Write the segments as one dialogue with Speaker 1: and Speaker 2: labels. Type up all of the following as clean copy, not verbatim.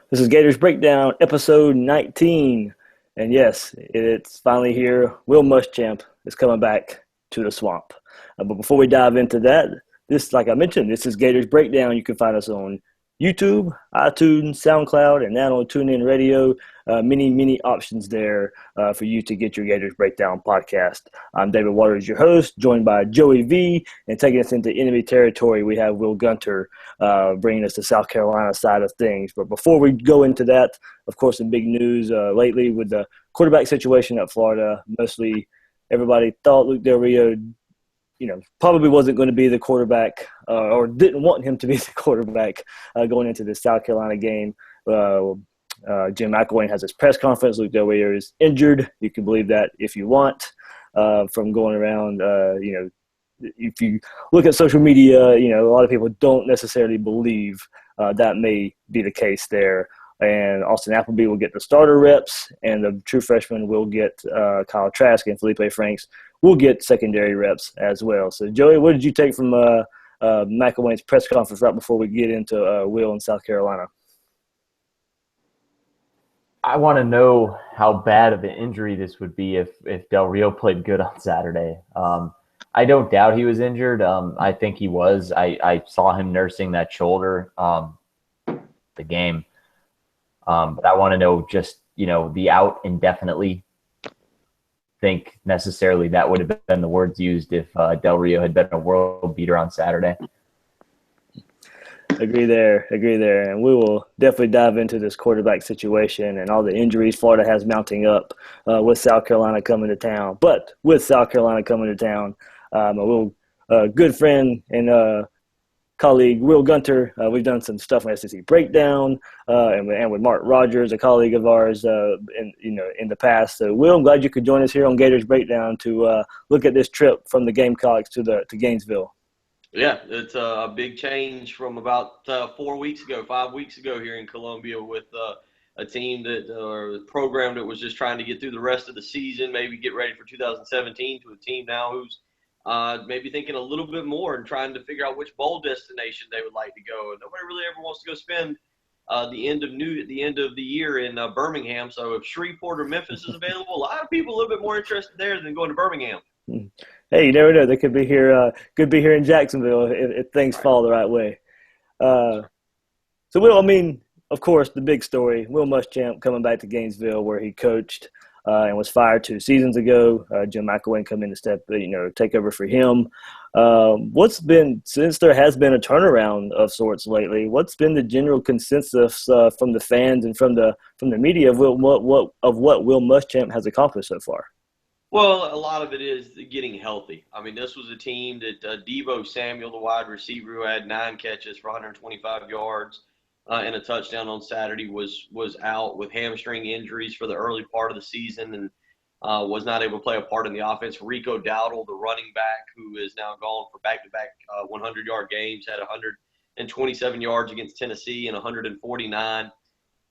Speaker 1: This is Gators Breakdown, episode 19. And yes, it's finally here. Will Muschamp is coming back to the swamp. But before we dive into that, like I mentioned, this is Gators Breakdown. You can find us on YouTube, iTunes, SoundCloud, and now on TuneIn Radio. Many options there for you to get your Gators Breakdown podcast. I'm David Waters, your host, joined by Joey V. And taking us into enemy territory, we have Will Gunter bringing us the South Carolina side of things. But before we go into that, of course, some big news lately with the quarterback situation at Florida. Mostly everybody thought Luke Del Rio probably wasn't going to be the quarterback or didn't want him to be the quarterback going into the South Carolina game. Jim McElwain has his press conference. Luke Del Rio is injured. You can believe that if you want from going around, if you look at social media, a lot of people don't necessarily believe that may be the case there. And Austin Appleby will get the starter reps, and the true freshman will get Kyle Trask, and Felipe Franks will get secondary reps as well. So, Joey, what did you take from McElwain's press conference right before we get into Will in South Carolina?
Speaker 2: I want to know how bad of an injury this would be if Del Rio played good on Saturday. I don't doubt he was injured. I think he was. I saw him nursing that shoulder the game. But I want to know just, the out indefinitely. Think necessarily that would have been the words used if Del Rio had been a world beater on Saturday.
Speaker 1: Agree there. And we will definitely dive into this quarterback situation and all the injuries Florida has mounting up with South Carolina coming to town. But with South Carolina coming to town, a good friend and colleague, Will Gunter. We've done some stuff on SEC Breakdown and with Mark Rogers, a colleague of ours in the past. So, Will, I'm glad you could join us here on Gators Breakdown to look at this trip from the Gamecocks to Gainesville.
Speaker 3: Yeah, it's a big change from about 5 weeks ago here in Columbia with a team or a program that was just trying to get through the rest of the season, maybe get ready for 2017, to a team now who's maybe thinking a little bit more and trying to figure out which bowl destination they would like to go. And nobody really ever wants to go spend the end of the year in Birmingham. So if Shreveport or Memphis is available, a lot of people a little bit more interested there than going to Birmingham.
Speaker 1: Hey, you never know. They could be here. Could be here in Jacksonville if things fall the right way. So, Will, of course, the big story: Will Muschamp coming back to Gainesville, where he coached and was fired 2 seasons ago. Jim McElwain come in to take over for him. Since there has been a turnaround of sorts lately, what's been the general consensus from the fans and from the media of what Will Muschamp has accomplished so far?
Speaker 3: Well, a lot of it is getting healthy. This was a team that Deebo Samuel, the wide receiver who had 9 catches for 125 yards and a touchdown on Saturday, was out with hamstring injuries for the early part of the season and was not able to play a part in the offense. Rico Dowdle, the running back, who is now gone for back-to-back 100-yard games, had 127 yards against Tennessee and 149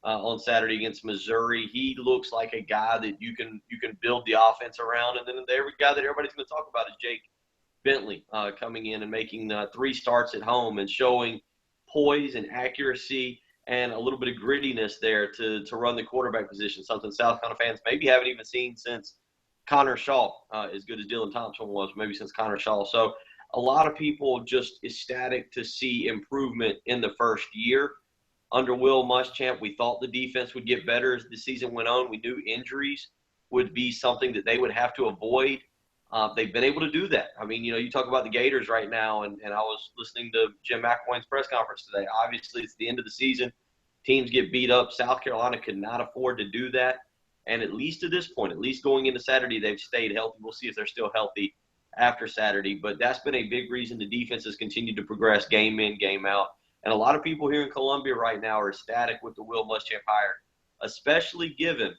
Speaker 3: on Saturday against Missouri. He looks like a guy that you can build the offense around. And then the guy that everybody's going to talk about is Jake Bentley coming in and making 3 starts at home and showing poise and accuracy and a little bit of grittiness there to run the quarterback position, something South Carolina fans maybe haven't even seen since Connor Shaw, as good as Dylan Thompson was, maybe since Connor Shaw. So a lot of people just ecstatic to see improvement in the first year. Under Will Muschamp, we thought the defense would get better as the season went on. We knew injuries would be something that they would have to avoid. They've been able to do that. You talk about the Gators right now, and I was listening to Jim McElwain's press conference today. Obviously, it's the end of the season. Teams get beat up. South Carolina could not afford to do that. And at least to this point, at least going into Saturday, they've stayed healthy. We'll see if they're still healthy after Saturday. But that's been a big reason the defense has continued to progress game in, game out. And a lot of people here in Columbia right now are ecstatic with the Will Muschamp hire, especially given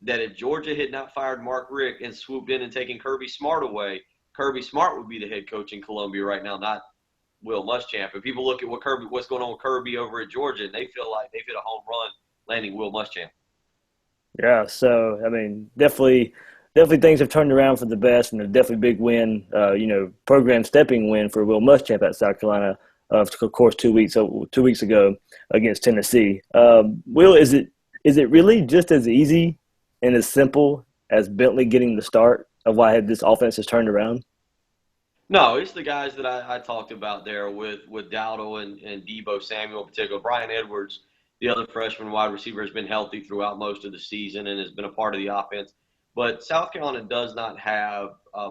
Speaker 3: that if Georgia had not fired Mark Richt and swooped in and taken Kirby Smart away, Kirby Smart would be the head coach in Columbia right now, not Will Muschamp. And people look at what's going on with Kirby over at Georgia, and they feel like they've hit a home run landing Will Muschamp.
Speaker 1: Yeah, so, definitely things have turned around for the best, and a definitely big win, program stepping win for Will Muschamp at South Carolina. of course, 2 weeks ago against Tennessee. Will, is it really just as easy and as simple as Bentley getting the start of why this offense has turned around?
Speaker 3: No, it's the guys that I talked about there with Dowdle and Deebo Samuel in particular. Brian Edwards, the other freshman wide receiver, has been healthy throughout most of the season and has been a part of the offense. But South Carolina does not have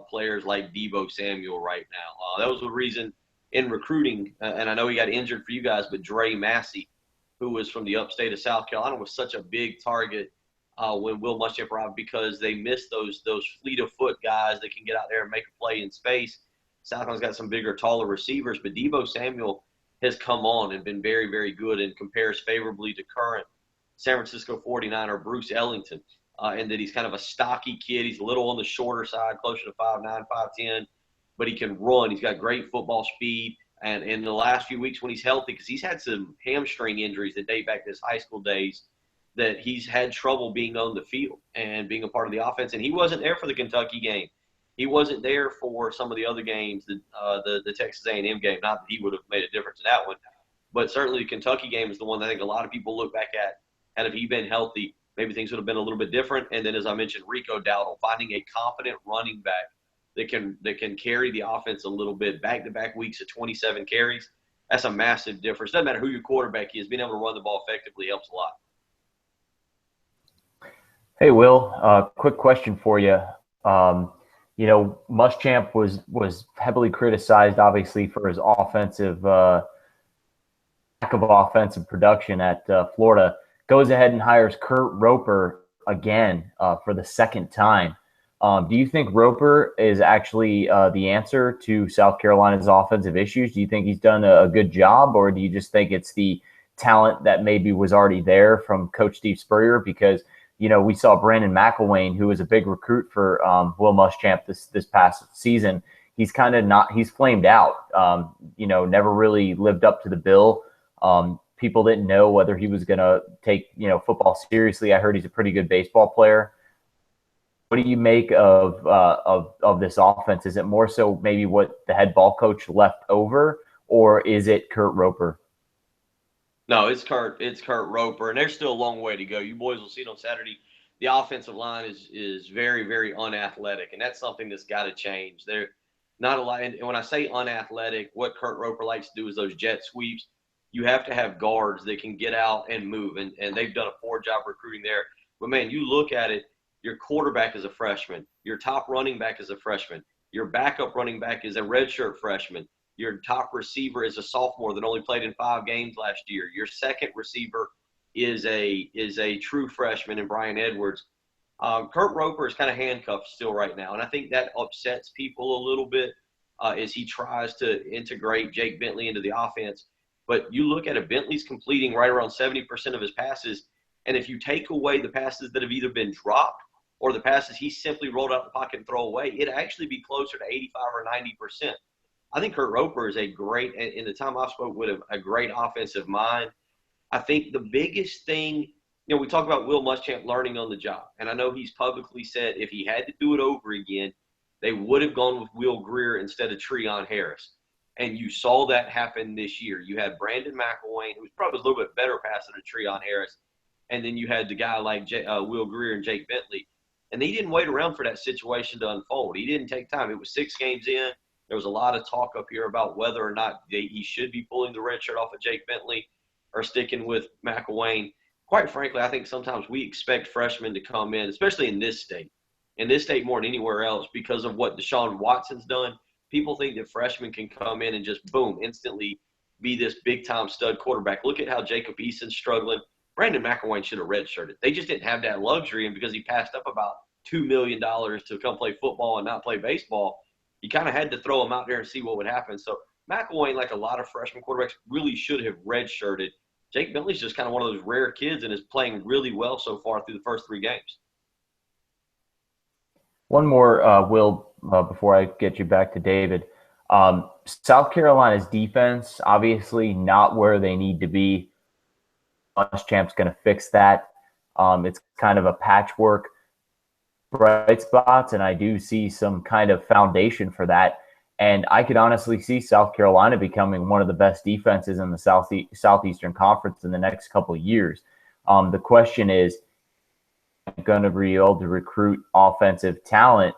Speaker 3: players like Deebo Samuel right now. That was the reason in recruiting, and I know he got injured for you guys, but Dre Massey, who was from the upstate of South Carolina, was such a big target when Will Muschamp arrived because they missed those fleet of foot guys that can get out there and make a play in space. South Carolina's got some bigger, taller receivers, but Deebo Samuel has come on and been very, very good and compares favorably to current San Francisco 49er Bruce Ellington, and that he's kind of a stocky kid. He's a little on the shorter side, closer to 5'9", 5'10", but he can run. He's got great football speed. And in the last few weeks when he's healthy, because he's had some hamstring injuries that date back to his high school days, that he's had trouble being on the field and being a part of the offense. And he wasn't there for the Kentucky game. He wasn't there for some of the other games, the Texas A&M game. Not that he would have made a difference in that one, but certainly the Kentucky game is the one that I think a lot of people look back at. Had if he been healthy, maybe things would have been a little bit different. And then, as I mentioned, Rico Dowdle, finding a confident running back that can carry the offense a little bit, back-to-back weeks of 27 carries. That's a massive difference. Doesn't matter who your quarterback is, being able to run the ball effectively helps a lot.
Speaker 2: Hey, Will, quick question for you. Muschamp was heavily criticized, obviously, for his offensive lack of offensive production at Florida. Goes ahead and hires Kurt Roper again for the second time. Do you think Roper is actually the answer to South Carolina's offensive issues? Do you think he's done a good job, or do you just think it's the talent that maybe was already there from Coach Steve Spurrier? Because we saw Brandon McElwain, who was a big recruit for Will Muschamp this past season. He's kind of he's flamed out, never really lived up to the bill. People didn't know whether he was going to take, football seriously. I heard he's a pretty good baseball player. What do you make of this offense? Is it more so maybe what the head ball coach left over, or is it Kurt Roper?
Speaker 3: No, it's Kurt Roper, and there's still a long way to go. You boys will see it on Saturday. The offensive line is very, very unathletic, and that's something that's got to change. They're not a lot, and when I say unathletic, what Kurt Roper likes to do is those jet sweeps. You have to have guards that can get out and move, and they've done a poor job recruiting there. But, man, you look at it, your quarterback is a freshman. Your top running back is a freshman. Your backup running back is a redshirt freshman. Your top receiver is a sophomore that only played in 5 games last year. Your second receiver is a true freshman in Brian Edwards. Kurt Roper is kind of handcuffed still right now, and I think that upsets people a little bit as he tries to integrate Jake Bentley into the offense. But you look at it, Bentley's completing right around 70% of his passes, and if you take away the passes that have either been dropped or the passes he simply rolled out the pocket and throw away, it'd actually be closer to 85 or 90%. I think Kurt Roper is a great, in the time I've spoke with him, a great offensive mind. I think the biggest thing, we talk about Will Muschamp learning on the job, and I know he's publicly said if he had to do it over again, they would have gone with Will Greer instead of Treon Harris. And you saw that happen this year. You had Brandon McElwain, who was probably a little bit better passer than Treon Harris, and then you had the guy like Will Greer and Jake Bentley. And he didn't wait around for that situation to unfold. He didn't take time. It was 6 games in. There was a lot of talk up here about whether or not he should be pulling the red shirt off of Jake Bentley or sticking with McElwain. Quite frankly, I think sometimes we expect freshmen to come in, especially in this state more than anywhere else, because of what Deshaun Watson's done. People think that freshmen can come in and just, boom, instantly be this big-time stud quarterback. Look at how Jacob Eason's struggling. Brandon McElwain should have redshirted. They just didn't have that luxury, and because he passed up about $2 million to come play football and not play baseball, you kind of had to throw him out there and see what would happen. So McElwain, like a lot of freshman quarterbacks, really should have redshirted. Jake Bentley's just kind of one of those rare kids and is playing really well so far through the first 3 games.
Speaker 2: One more, Will, before I get you back to David. South Carolina's defense, obviously not where they need to be. Muschamp's going to fix that. It's kind of a patchwork bright spots, and I do see some kind of foundation for that. And I could honestly see South Carolina becoming one of the best defenses in the Southeastern Conference in the next couple of years. The question is, going to be able to recruit offensive talent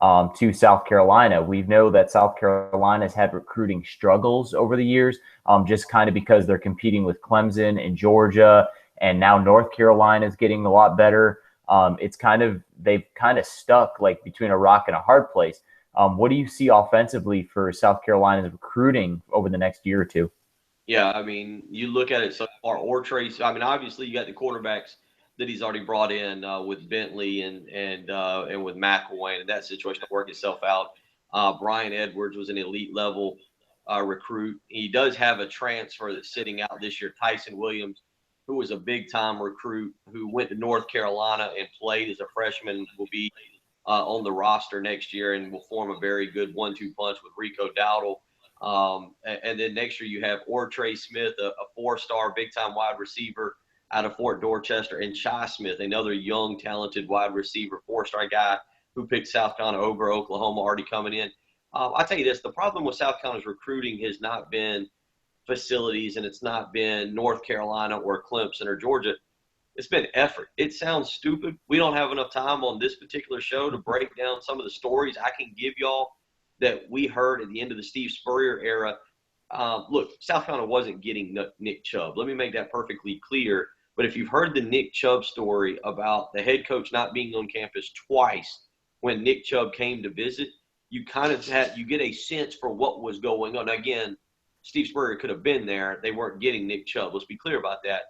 Speaker 2: to South Carolina. We know that South Carolina's had recruiting struggles over the years, just kind of because they're competing with Clemson and Georgia, and now North Carolina is getting a lot better. They've kind of stuck like between a rock and a hard place. What do you see offensively for South Carolina's recruiting over the next year or two?
Speaker 3: Yeah, I mean, you look at it so far, or Trace. I mean, obviously you got the quarterbacks that he's already brought in with Bentley and with McElwain, and that situation will work itself out. Brian Edwards was an elite level recruit. He does have a transfer that's sitting out this year, Tyson Williams, who was a big time recruit who went to North Carolina and played as a freshman, will be on the roster next year and will form a very good 1-2 punch with Rico Dowdle. And then next year you have Trey Smith, a 4-star big-time wide receiver out of Fort Dorchester, and Chi Smith, another young, talented wide receiver, 4-star guy who picked South Carolina over Oklahoma, already coming in. I'll tell you this, the problem with South Carolina's recruiting has not been facilities, and it's not been North Carolina or Clemson or Georgia. It's been effort. It sounds stupid. We don't have enough time on this particular show to break down some of the stories I can give y'all that we heard at the end of the Steve Spurrier era. Look, South Carolina wasn't getting Nick Chubb. Let me make that perfectly clear. But if you've heard the Nick Chubb story about the head coach not being on campus twice when Nick Chubb came to visit, you get a sense for what was going on. Now, again, Steve Spurrier could have been there. They weren't getting Nick Chubb. Let's be clear about that.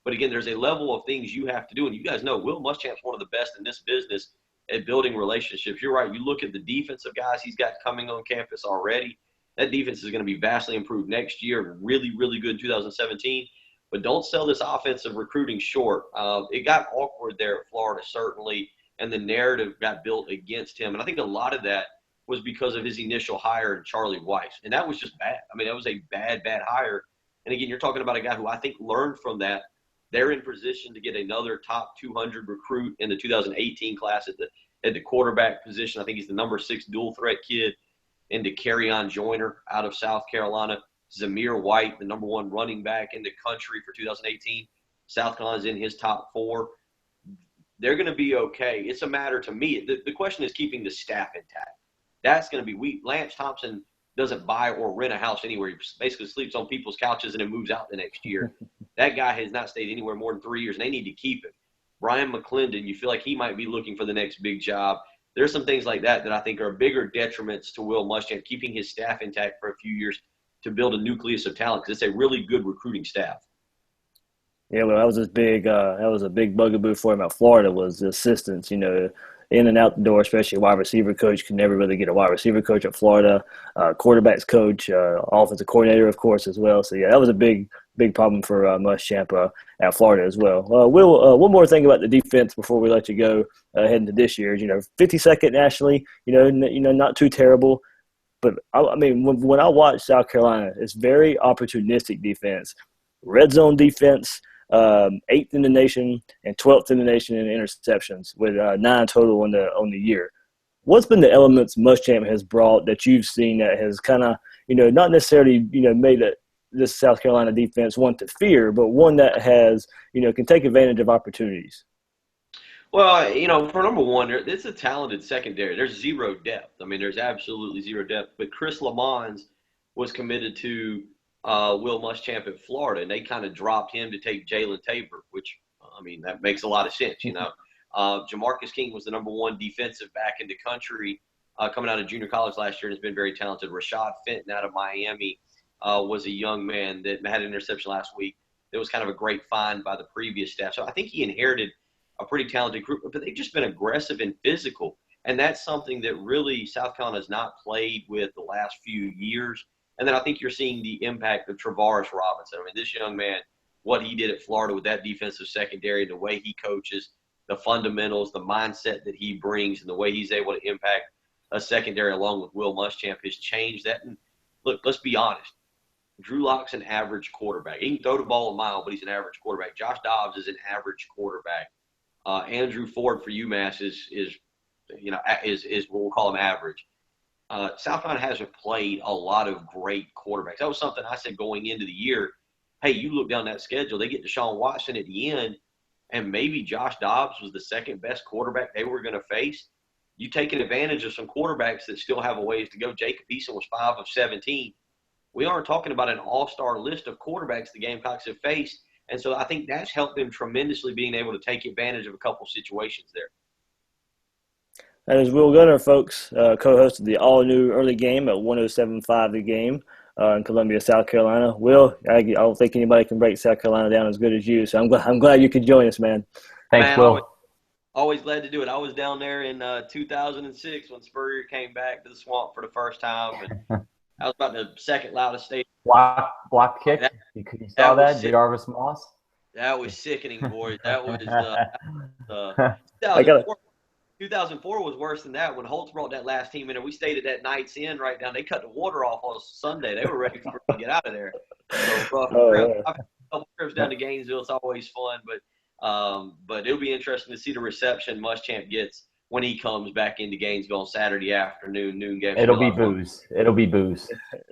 Speaker 3: But again, there's a level of things you have to do. And you guys know Will Muschamp's one of the best in this business at building relationships. You're right. You look at the defensive guys he's got coming on campus already. That defense is going to be vastly improved next year. Really, really good in 2017. But don't sell this offensive recruiting short. It got awkward there at Florida, certainly, and the narrative got built against him. And I think a lot of that was because of his initial hire in Charlie Weiss. And that was just bad. I mean, that was a bad, bad hire. And again, you're talking about a guy who I think learned from that. They're in position to get another top 200 recruit in the 2018 class at the quarterback position. I think he's the number 6 dual threat kid, and to Kerryon Joyner out of South Carolina. Zamir White, the number 1 running back in the country for 2018. South Carolina's in his top 4. They're going to be okay. It's a matter to me. The question is keeping the staff intact. That's going to be Lance Thompson doesn't buy or rent a house anywhere. He basically sleeps on people's couches and then moves out the next year. That guy has not stayed anywhere more than 3 years, and they need to keep him. Brian McClendon, you feel like he might be looking for the next big job. There's some things like that I think are bigger detriments to Will Muschamp, keeping his staff intact for a few years to build a nucleus of talent, because it's a really good recruiting staff.
Speaker 1: Yeah, well, that was a big bugaboo for him at Florida, was the assistants, in and out the door, especially a wide receiver coach. Could never really get a wide receiver coach at Florida, quarterbacks coach, offensive coordinator, of course, as well. So, yeah, that was a big problem for Muschamp at Florida as well. Will, one more thing about the defense before we let you go heading to this year. 52nd nationally, not too terrible. But, I mean, when I watch South Carolina, it's very opportunistic defense, red zone defense, 8th in the nation and 12th in the nation in interceptions, with 9 total on the year. What's been the elements Muschamp has brought that you've seen that has kind of, not necessarily, made this South Carolina defense one to fear, but one that has, can take advantage of opportunities?
Speaker 3: Well, for number one, it's a talented secondary. There's zero depth. I mean, there's absolutely zero depth. But Chris Lamons was committed to Will Muschamp at Florida, and they kind of dropped him to take Jalen Tabor, which, I mean, that makes a lot of sense, Jamarcus King was the number 1 defensive back in the country coming out of junior college last year and has been very talented. Rashad Fenton out of Miami was a young man that had an interception last week. It was kind of a great find by the previous staff. So I think he inherited a pretty talented group, but they've just been aggressive and physical. And that's something that really South Carolina has not played with the last few years. And then I think you're seeing the impact of Travaris Robinson. I mean, this young man, what he did at Florida with that defensive secondary, the way he coaches, the fundamentals, the mindset that he brings, and the way he's able to impact a secondary along with Will Muschamp has changed that. And look, let's be honest. Drew Lock's an average quarterback. He can throw the ball a mile, but he's an average quarterback. Josh Dobbs is an average quarterback. Andrew Ford for UMass is what we'll call him average. South Carolina hasn't played a lot of great quarterbacks. That was something I said going into the year. Hey, you look down that schedule, they get Deshaun Watson at the end, and maybe Josh Dobbs was the second best quarterback they were going to face. You taking advantage of some quarterbacks that still have a ways to go. Jacob Eason was 5 of 17. We aren't talking about an all-star list of quarterbacks the Gamecocks have faced. And so I think that's helped them tremendously being able to take advantage of a couple situations there.
Speaker 1: That is Will Gunter, folks, co-host of the all-new early game at 107.5 The Game in Columbia, South Carolina. Will, I don't think anybody can break South Carolina down as good as you, so I'm glad you could join us, man.
Speaker 2: Thanks,
Speaker 3: man,
Speaker 2: Will.
Speaker 3: Always glad to do it. I was down there in 2006 when Spurrier came back to the Swamp for the first time, and I was about the second loudest stadium.
Speaker 2: Block kick. You saw that? Jarvis Moss?
Speaker 3: That was sickening, boys. That was 2004 was worse than that. When Holtz brought that last team in, and we stayed at that Night's Inn right down. They cut the water off on Sunday. They were ready for us to get out of there. So, I've had a couple trips down to Gainesville. It's always fun, but it'll be interesting to see the reception Muschamp gets when he comes back into Gainesville on Saturday afternoon, noon game.
Speaker 2: It'll be booze.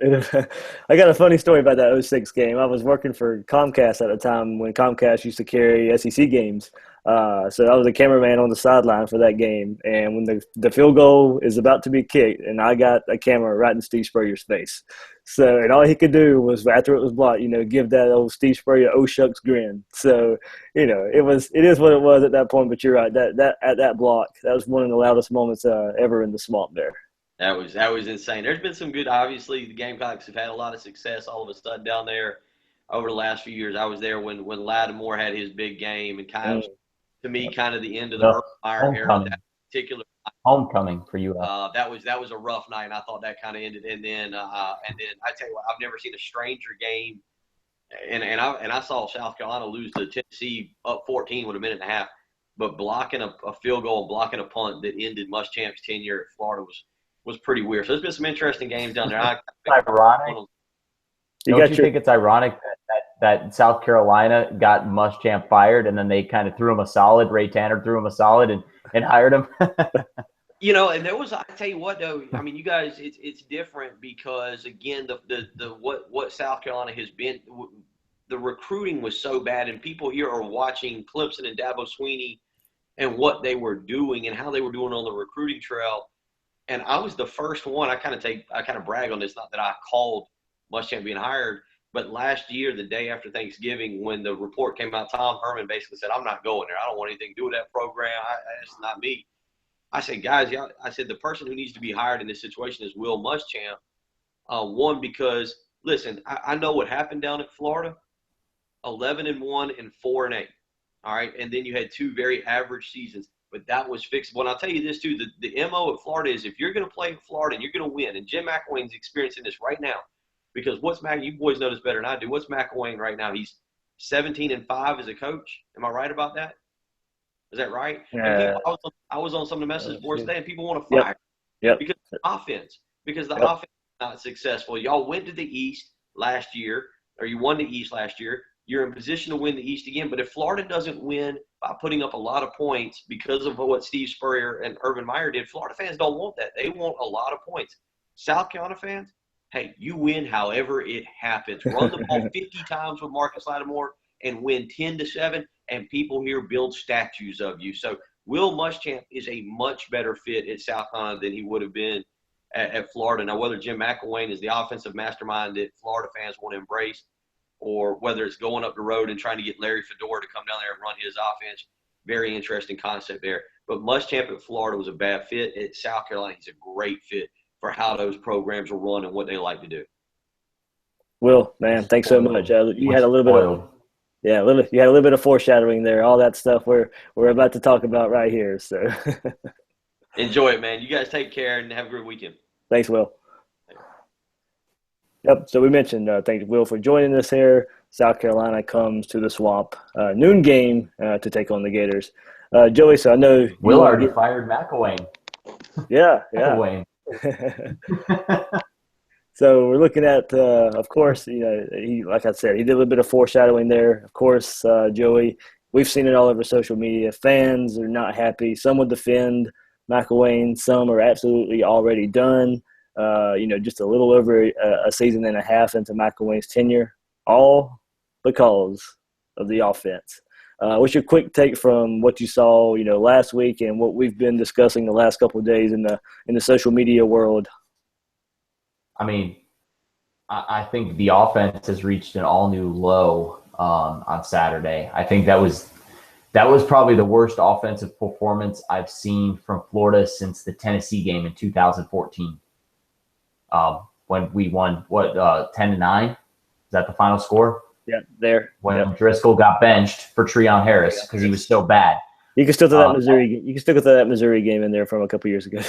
Speaker 1: I got a funny story about that 06 game. I was working for Comcast at the time when Comcast used to carry SEC games. So I was a cameraman on the sideline for that game. And when the field goal is about to be kicked, and I got a camera right in Steve Spurrier's face. So, and all he could do was, after it was blocked, give that old Steve Spurrier "oh shucks" grin. So, it is what it was at that point. But you're right, that at that block, that was one of the loudest moments ever in the Swamp there.
Speaker 3: That was insane. There's been some good. Obviously, the Gamecocks have had a lot of success all of a sudden down there over the last few years. I was there when Lattimore had his big game, and kind of, to me, kind of the end of the Iron era. That particular
Speaker 2: homecoming for you.
Speaker 3: That was a rough night. And I thought that kind of ended, and then I tell you what, I've never seen a stranger game, and I saw South Carolina lose to Tennessee up 14 with a minute and a half, but blocking a field goal and blocking a punt that ended Muschamp's tenure at Florida was pretty weird. So there's been some interesting games down there.
Speaker 2: It's ironic. Don't you think it's ironic that South Carolina got Muschamp fired, and then they kind of threw him a solid? Ray Tanner threw him a solid and hired him.
Speaker 3: And there was, I tell you what though, I mean, you guys, it's different because again, what South Carolina has been, the recruiting was so bad, and people here are watching Clemson and Dabo Swinney and what they were doing and how they were doing on the recruiting trail. And I was the first one. I kind of brag on this, not that I called Muschamp being hired, but last year, the day after Thanksgiving, when the report came out, Tom Herman basically said, "I'm not going there. I don't want anything to do with that program. It's not me." I said, "Guys, I said the person who needs to be hired in this situation is Will Muschamp. One, because listen, I know what happened down at Florida, 11-1 and 4-8. All right, and then you had 2 very average seasons, but that was fixable. And I'll tell you this too: the MO at Florida is if you're going to play in Florida and you're going to win, and Jim McElwain's experiencing this right now. Because you boys know this better than I do. What's McElwain right now? He's 17-5 as a coach. Am I right about that? Is that right? I was on some of the message boards today, and people want to fire because of the offense. Because the offense is not successful. Y'all went to the East last year, or you won the East last year. You're in position to win the East again. But if Florida doesn't win by putting up a lot of points because of what Steve Spurrier and Urban Meyer did, Florida fans don't want that. They want a lot of points. South Carolina fans, hey, you win however it happens. Run the ball 50 times with Marcus Lattimore and win 10-7, and people here build statues of you. So Will Muschamp is a much better fit at South Carolina than he would have been at Florida. Now, whether Jim McElwain is the offensive mastermind that Florida fans want to embrace, or whether it's going up the road and trying to get Larry Fedora to come down there and run his offense, very interesting concept there. But Muschamp at Florida was a bad fit. At South Carolina, he's a great fit for how those programs will run and what they like to do.
Speaker 1: Will, man, thanks so much. You had a little bit of you had a little bit of foreshadowing there. All that stuff we're about to talk about right here. So
Speaker 3: enjoy it, man. You guys take care and have a great weekend.
Speaker 1: Thanks, Will. Yep. So we mentioned thank you, Will, for joining us here. South Carolina comes to the Swamp, noon game to take on the Gators. Joey, so I know
Speaker 2: Will already fired McElwain.
Speaker 1: Yeah.
Speaker 2: McElwain.
Speaker 1: So we're looking at, of course, he, like I said, he did a little bit of foreshadowing there. Of course, Joey, we've seen it all over social media. Fans are not happy. Some will defend McElwain. Some are absolutely already done. just a little over a season and a half into McElwain's tenure, all because of the offense. What's your quick take from what you saw, last week and what we've been discussing the last couple of days in the social media world?
Speaker 2: I mean, I think the offense has reached an all-new low on Saturday. I think that was probably the worst offensive performance I've seen from Florida since the Tennessee game in 2014, when we won 10-9. Is that the final score?
Speaker 1: Yeah, there.
Speaker 2: When Driscoll got benched for Treon Harris because he was so bad.
Speaker 1: You can still throw that Missouri. You can still throw that Missouri game in there from a couple years ago.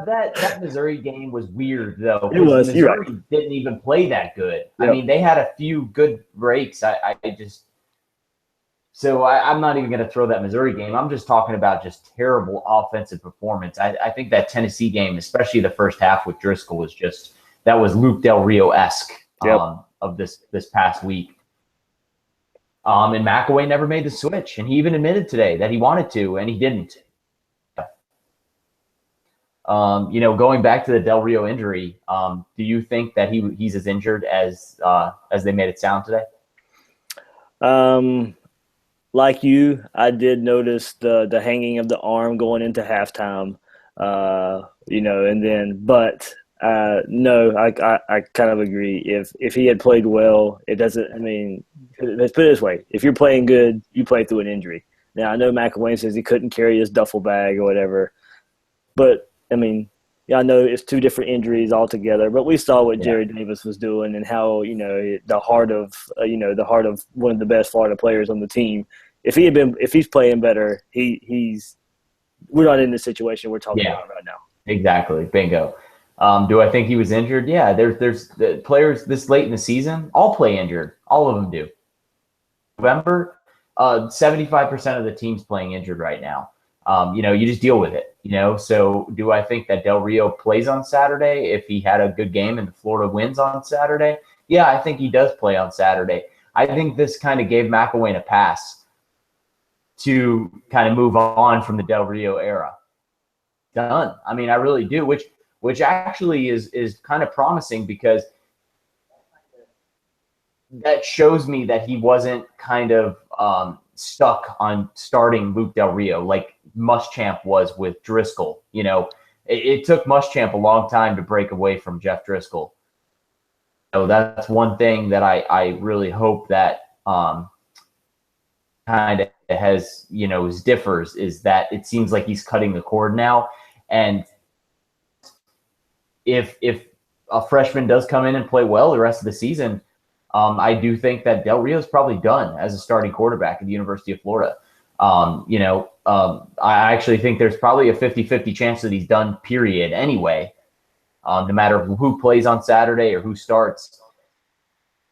Speaker 2: that Missouri game was weird though.
Speaker 1: It was.
Speaker 2: Missouri
Speaker 1: You're right.
Speaker 2: Didn't even play that good.
Speaker 1: Yep.
Speaker 2: I mean, they had a few good breaks. I'm not even going to throw that Missouri game. I'm just talking about just terrible offensive performance. I think that Tennessee game, especially the first half with Driscoll, was Luke Del Rio-esque of this past week. And McElwain never made the switch, and he even admitted today that he wanted to, and he didn't. Going back to the Del Rio injury, do you think that he's as injured as they made it sound today?
Speaker 1: Like you, I did notice the hanging of the arm going into halftime, no, I kind of agree. If he had played well, it doesn't. I mean, let's put it this way: if you're playing good, you play through an injury. Now I know McElwain says he couldn't carry his duffel bag or whatever, but I mean, I know it's two different injuries altogether. But we saw what Jared Davis was doing and how the heart of one of the best Florida players on the team. If he's playing better, we're not in the situation we're talking about right now.
Speaker 2: Exactly, bingo. Do I think he was injured? Yeah, there's the players this late in the season all play injured. All of them do. November, 75% of the team's playing injured right now. You just deal with it. So do I think that Del Rio plays on Saturday if he had a good game and Florida wins on Saturday? Yeah, I think he does play on Saturday. I think this kind of gave McElwain a pass to kind of move on from the Del Rio era. Done. I mean, I really do, which actually is kind of promising because that shows me that he wasn't kind of stuck on starting Luke Del Rio like Muschamp was with Driscoll. It took Muschamp a long time to break away from Jeff Driscoll. So that's one thing that I really hope that kind of has, differs, is that it seems like he's cutting the cord now. And if a freshman does come in and play well the rest of the season, I do think that Del Rio is probably done as a starting quarterback at the University of Florida. I actually think there's probably a 50-50 chance that he's done, period, anyway, no matter who plays on Saturday or who starts.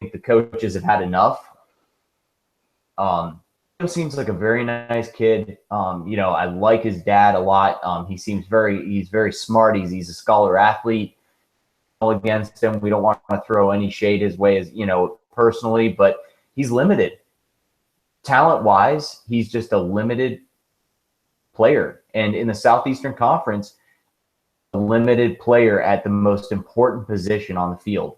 Speaker 2: I think the coaches have had enough. He seems like a very nice kid. I like his dad a lot. He's very smart. He's a scholar athlete. Against him, we don't want to throw any shade his way as personally, but he's limited talent wise. He's just a limited player, and in the Southeastern Conference, a limited player at the most important position on the field.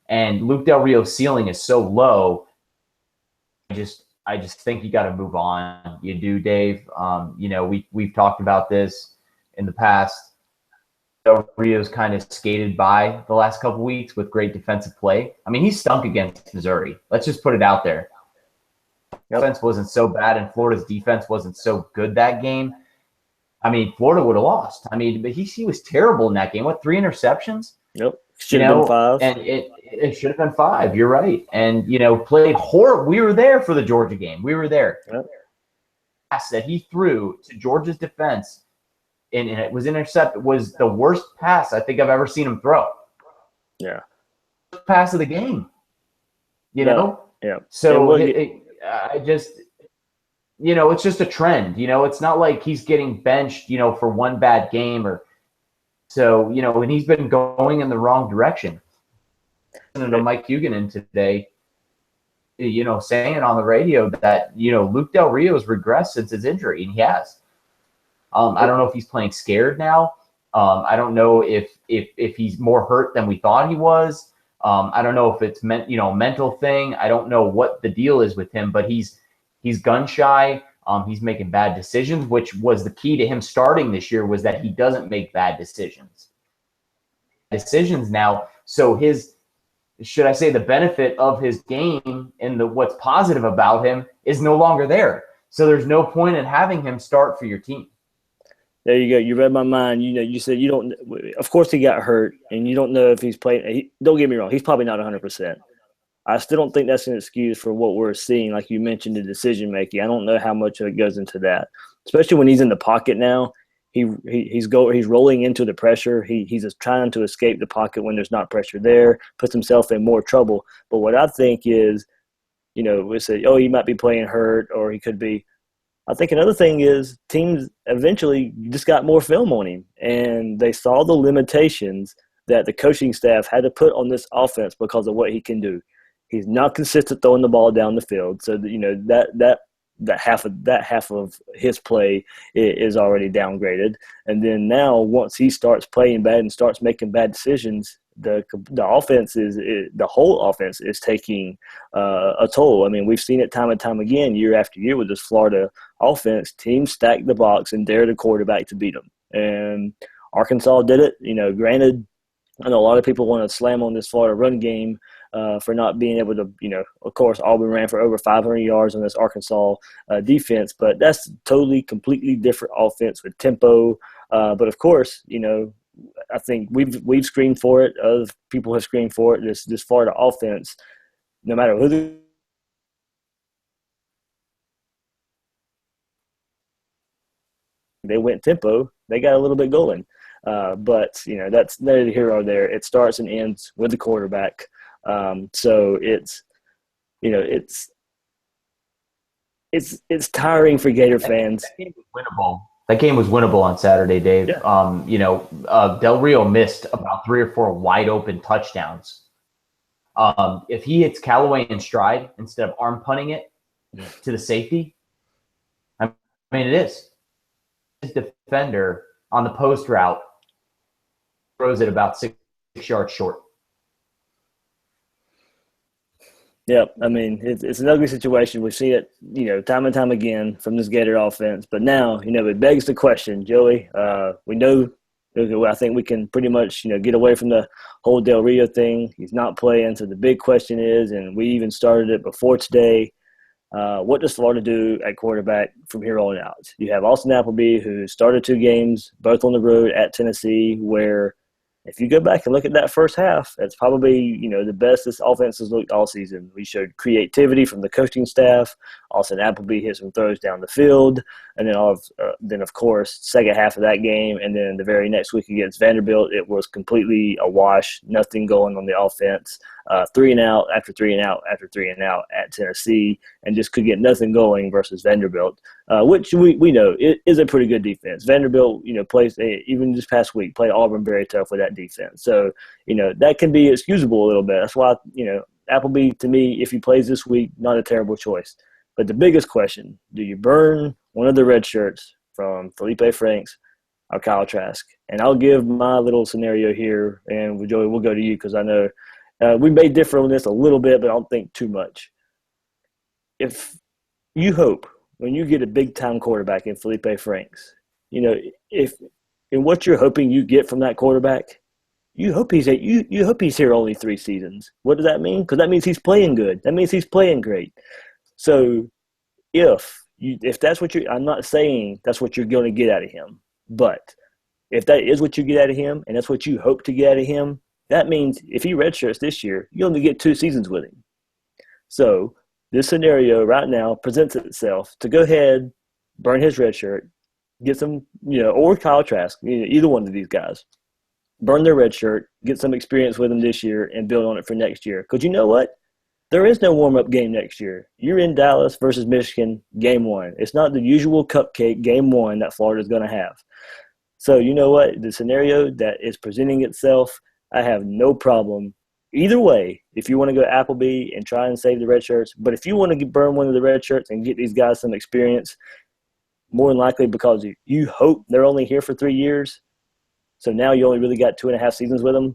Speaker 2: And Luke Del Rio's ceiling is so low. I just think you got to move on. You do, Dave. We've talked about this in the past. Del Rio's kind of skated by the last couple weeks with great defensive play. I mean, he stunk against Missouri. Let's just put it out there. Offense wasn't so bad, and Florida's defense wasn't so good that game. I mean, Florida would have lost. I mean, but he was terrible in that game. What, 3 interceptions?
Speaker 1: Yep. Should have been 5.
Speaker 2: And it should have been 5. You're right. And, played horrible. We were there for the Georgia game. We were there. Yep. Pass that he threw to Georgia's defense, and it was intercepted, was the worst pass I think I've ever seen him throw.
Speaker 1: Yeah.
Speaker 2: First pass of the game.
Speaker 1: Yeah.
Speaker 2: So it's just a trend. It's not like he's getting benched, for one bad game or so, and he's been going in the wrong direction. Listening to Mike Huguenin today, saying on the radio that, Luke Del Rio has regressed since his injury, and he has. I don't know if he's playing scared now. I don't know if he's more hurt than we thought he was. I don't know if it's mental thing. I don't know what the deal is with him, but he's gun shy. He's making bad decisions, which was the key to him starting this year, was that he doesn't make bad decisions now. So should I say, the benefit of his game and what's positive about him is no longer there. So there's no point in having him start for your team.
Speaker 1: There you go. You read my mind. You said you don't – of course he got hurt, and you don't know if he's playing – don't get me wrong. He's probably not 100%. I still don't think that's an excuse for what we're seeing, like you mentioned, the decision-making. I don't know how much of it goes into that, especially when he's in the pocket now. He's rolling into the pressure. He's just trying to escape the pocket when there's not pressure there, puts himself in more trouble. But what I think is, we say, he might be playing hurt or he could be. I think another thing is teams eventually just got more film on him, and they saw the limitations that the coaching staff had to put on this offense because of what he can do. He's not consistent throwing the ball down the field, so that half of his play is already downgraded. And then now, once he starts playing bad and starts making bad decisions, the offense the whole offense is taking a toll. I mean, we've seen it time and time again, year after year, with this Florida offense. Teams stack the box and dare the quarterback to beat them. And Arkansas did it. Granted, I know a lot of people want to slam on this Florida run game for not being able to, of course, Auburn ran for over 500 yards on this Arkansas defense, but that's totally, completely different offense with tempo. But of course, I think we've screamed for it. Other people have screamed for it. This Florida offense, no matter who they went tempo, they got a little bit going. But that's neither here nor there. It starts and ends with the quarterback. So it's tiring for Gator fans.
Speaker 2: That game was winnable. That game was winnable on Saturday, Dave.
Speaker 1: Yeah.
Speaker 2: Del Rio missed about 3 or 4 wide open touchdowns. If he hits Callaway in stride instead of arm punting it to the safety, I mean, it is. His defender on the post route throws it about 6 yards short.
Speaker 1: Yeah, I mean, it's an ugly situation. We've seen it, time and time again from this Gator offense. But now, it begs the question, Joey. We know, I think we can pretty much, get away from the whole Del Rio thing. He's not playing. So the big question is, and we even started it before today, what does Florida do at quarterback from here on out? You have Austin Appleby, who started 2 games, both on the road at Tennessee, where if you go back and look at that first half, it's probably, the best this offense has looked all season. We showed creativity from the coaching staff. Austin Appleby hit some throws down the field. And then, of course, second half of that game, and then the very next week against Vanderbilt, it was completely a wash, nothing going on the offense. 3 and out after 3 and out after 3 and out at Tennessee, and just could get nothing going versus Vanderbilt, which we know it is a pretty good defense. Vanderbilt, plays even this past week, played Auburn very tough with that defense. So, that can be excusable a little bit. That's why, Appleby, to me, if he plays this week, not a terrible choice. But the biggest question, do you burn one of the red shirts from Felipe Franks or Kyle Trask? And I'll give my little scenario here, and Joey, we'll go to you because I know we may differ on this a little bit, but I don't think too much. If you hope when you get a big-time quarterback in Felipe Franks, if in what you're hoping you get from that quarterback, you hope he's here only 3 seasons. What does that mean? Because that means he's playing good. That means he's playing great. So if that's what I'm not saying that's what you're going to get out of him, but if that is what you get out of him and that's what you hope to get out of him, that means if he redshirts this year, you only get 2 seasons with him. So this scenario right now presents itself to go ahead, burn his red shirt, get some, or Kyle Trask, either one of these guys, burn their red shirt, get some experience with them this year, and build on it for next year. Because you know what? There is no warm-up game next year. You're in Dallas versus Michigan, game 1. It's not the usual cupcake game 1 that Florida's going to have. So you know what? The scenario that is presenting itself, I have no problem. Either way, if you want to go Appleby and try and save the red shirts, but if you want to burn one of the red shirts and get these guys some experience, more than likely because you hope they're only here for 3 years, So now you only really got 2.5 seasons with him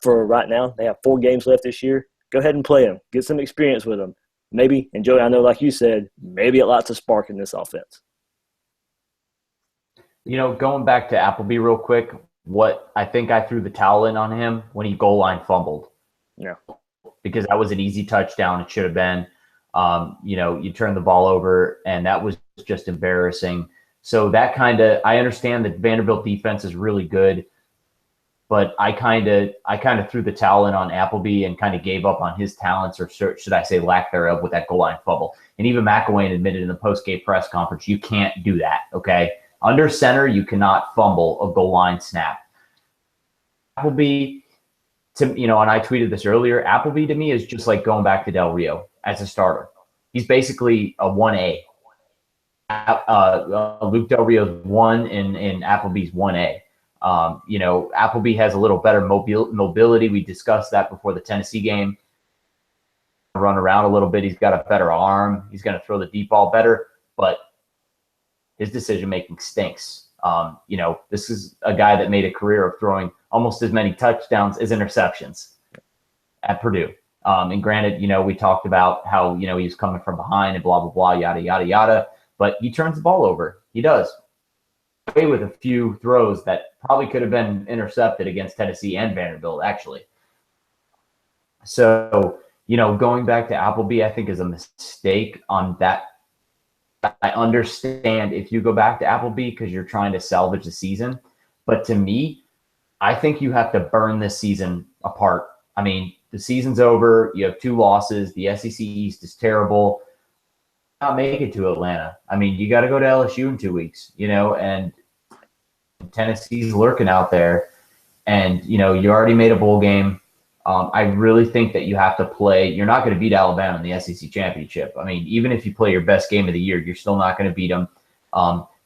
Speaker 1: for right now. They have 4 games left this year. Go ahead and play him. Get some experience with him. Maybe, and Joey, I know like you said, maybe it lights a spark in this offense.
Speaker 2: Going back to Appleby real quick, what I think I threw the towel in on him when he goal line fumbled.
Speaker 1: Yeah.
Speaker 2: Because that was an easy touchdown. It should have been. You turn the ball over, and that was just embarrassing. So that I understand that Vanderbilt defense is really good, but I kind of threw the towel in on Appleby and kind of gave up on his talents, or should I say lack thereof, with that goal line fumble. And even McElwain admitted in the post-game press conference, you can't do that, okay? Under center, you cannot fumble a goal line snap. Appleby, and I tweeted this earlier, Appleby to me is just like going back to Del Rio as a starter. He's basically a 1A. Luke Del Rio's 1 and Appleby's 1A. Appleby has a little better mobility. We discussed that before the Tennessee game. Run around a little bit. He's got a better arm. He's going to throw the deep ball better, but his decision-making stinks. This is a guy that made a career of throwing almost as many touchdowns as interceptions at Purdue. And granted, we talked about how, he was coming from behind and blah, blah, blah, yada, yada, yada. But he turns the ball over. He does. Away with a few throws that probably could have been intercepted against Tennessee and Vanderbilt, actually. So, going back to Appleby, I think is a mistake on that. I understand if you go back to Appleby because you're trying to salvage the season. But to me, I think you have to burn this season apart. I mean, the season's over. You have 2 losses. The SEC East is terrible. Not make it to Atlanta. I mean, you got to go to LSU in 2 weeks, and Tennessee's lurking out there. And, you already made a bowl game. I really think that you have to play. You're not going to beat Alabama in the SEC championship. I mean, even if you play your best game of the year, you're still not going to beat them.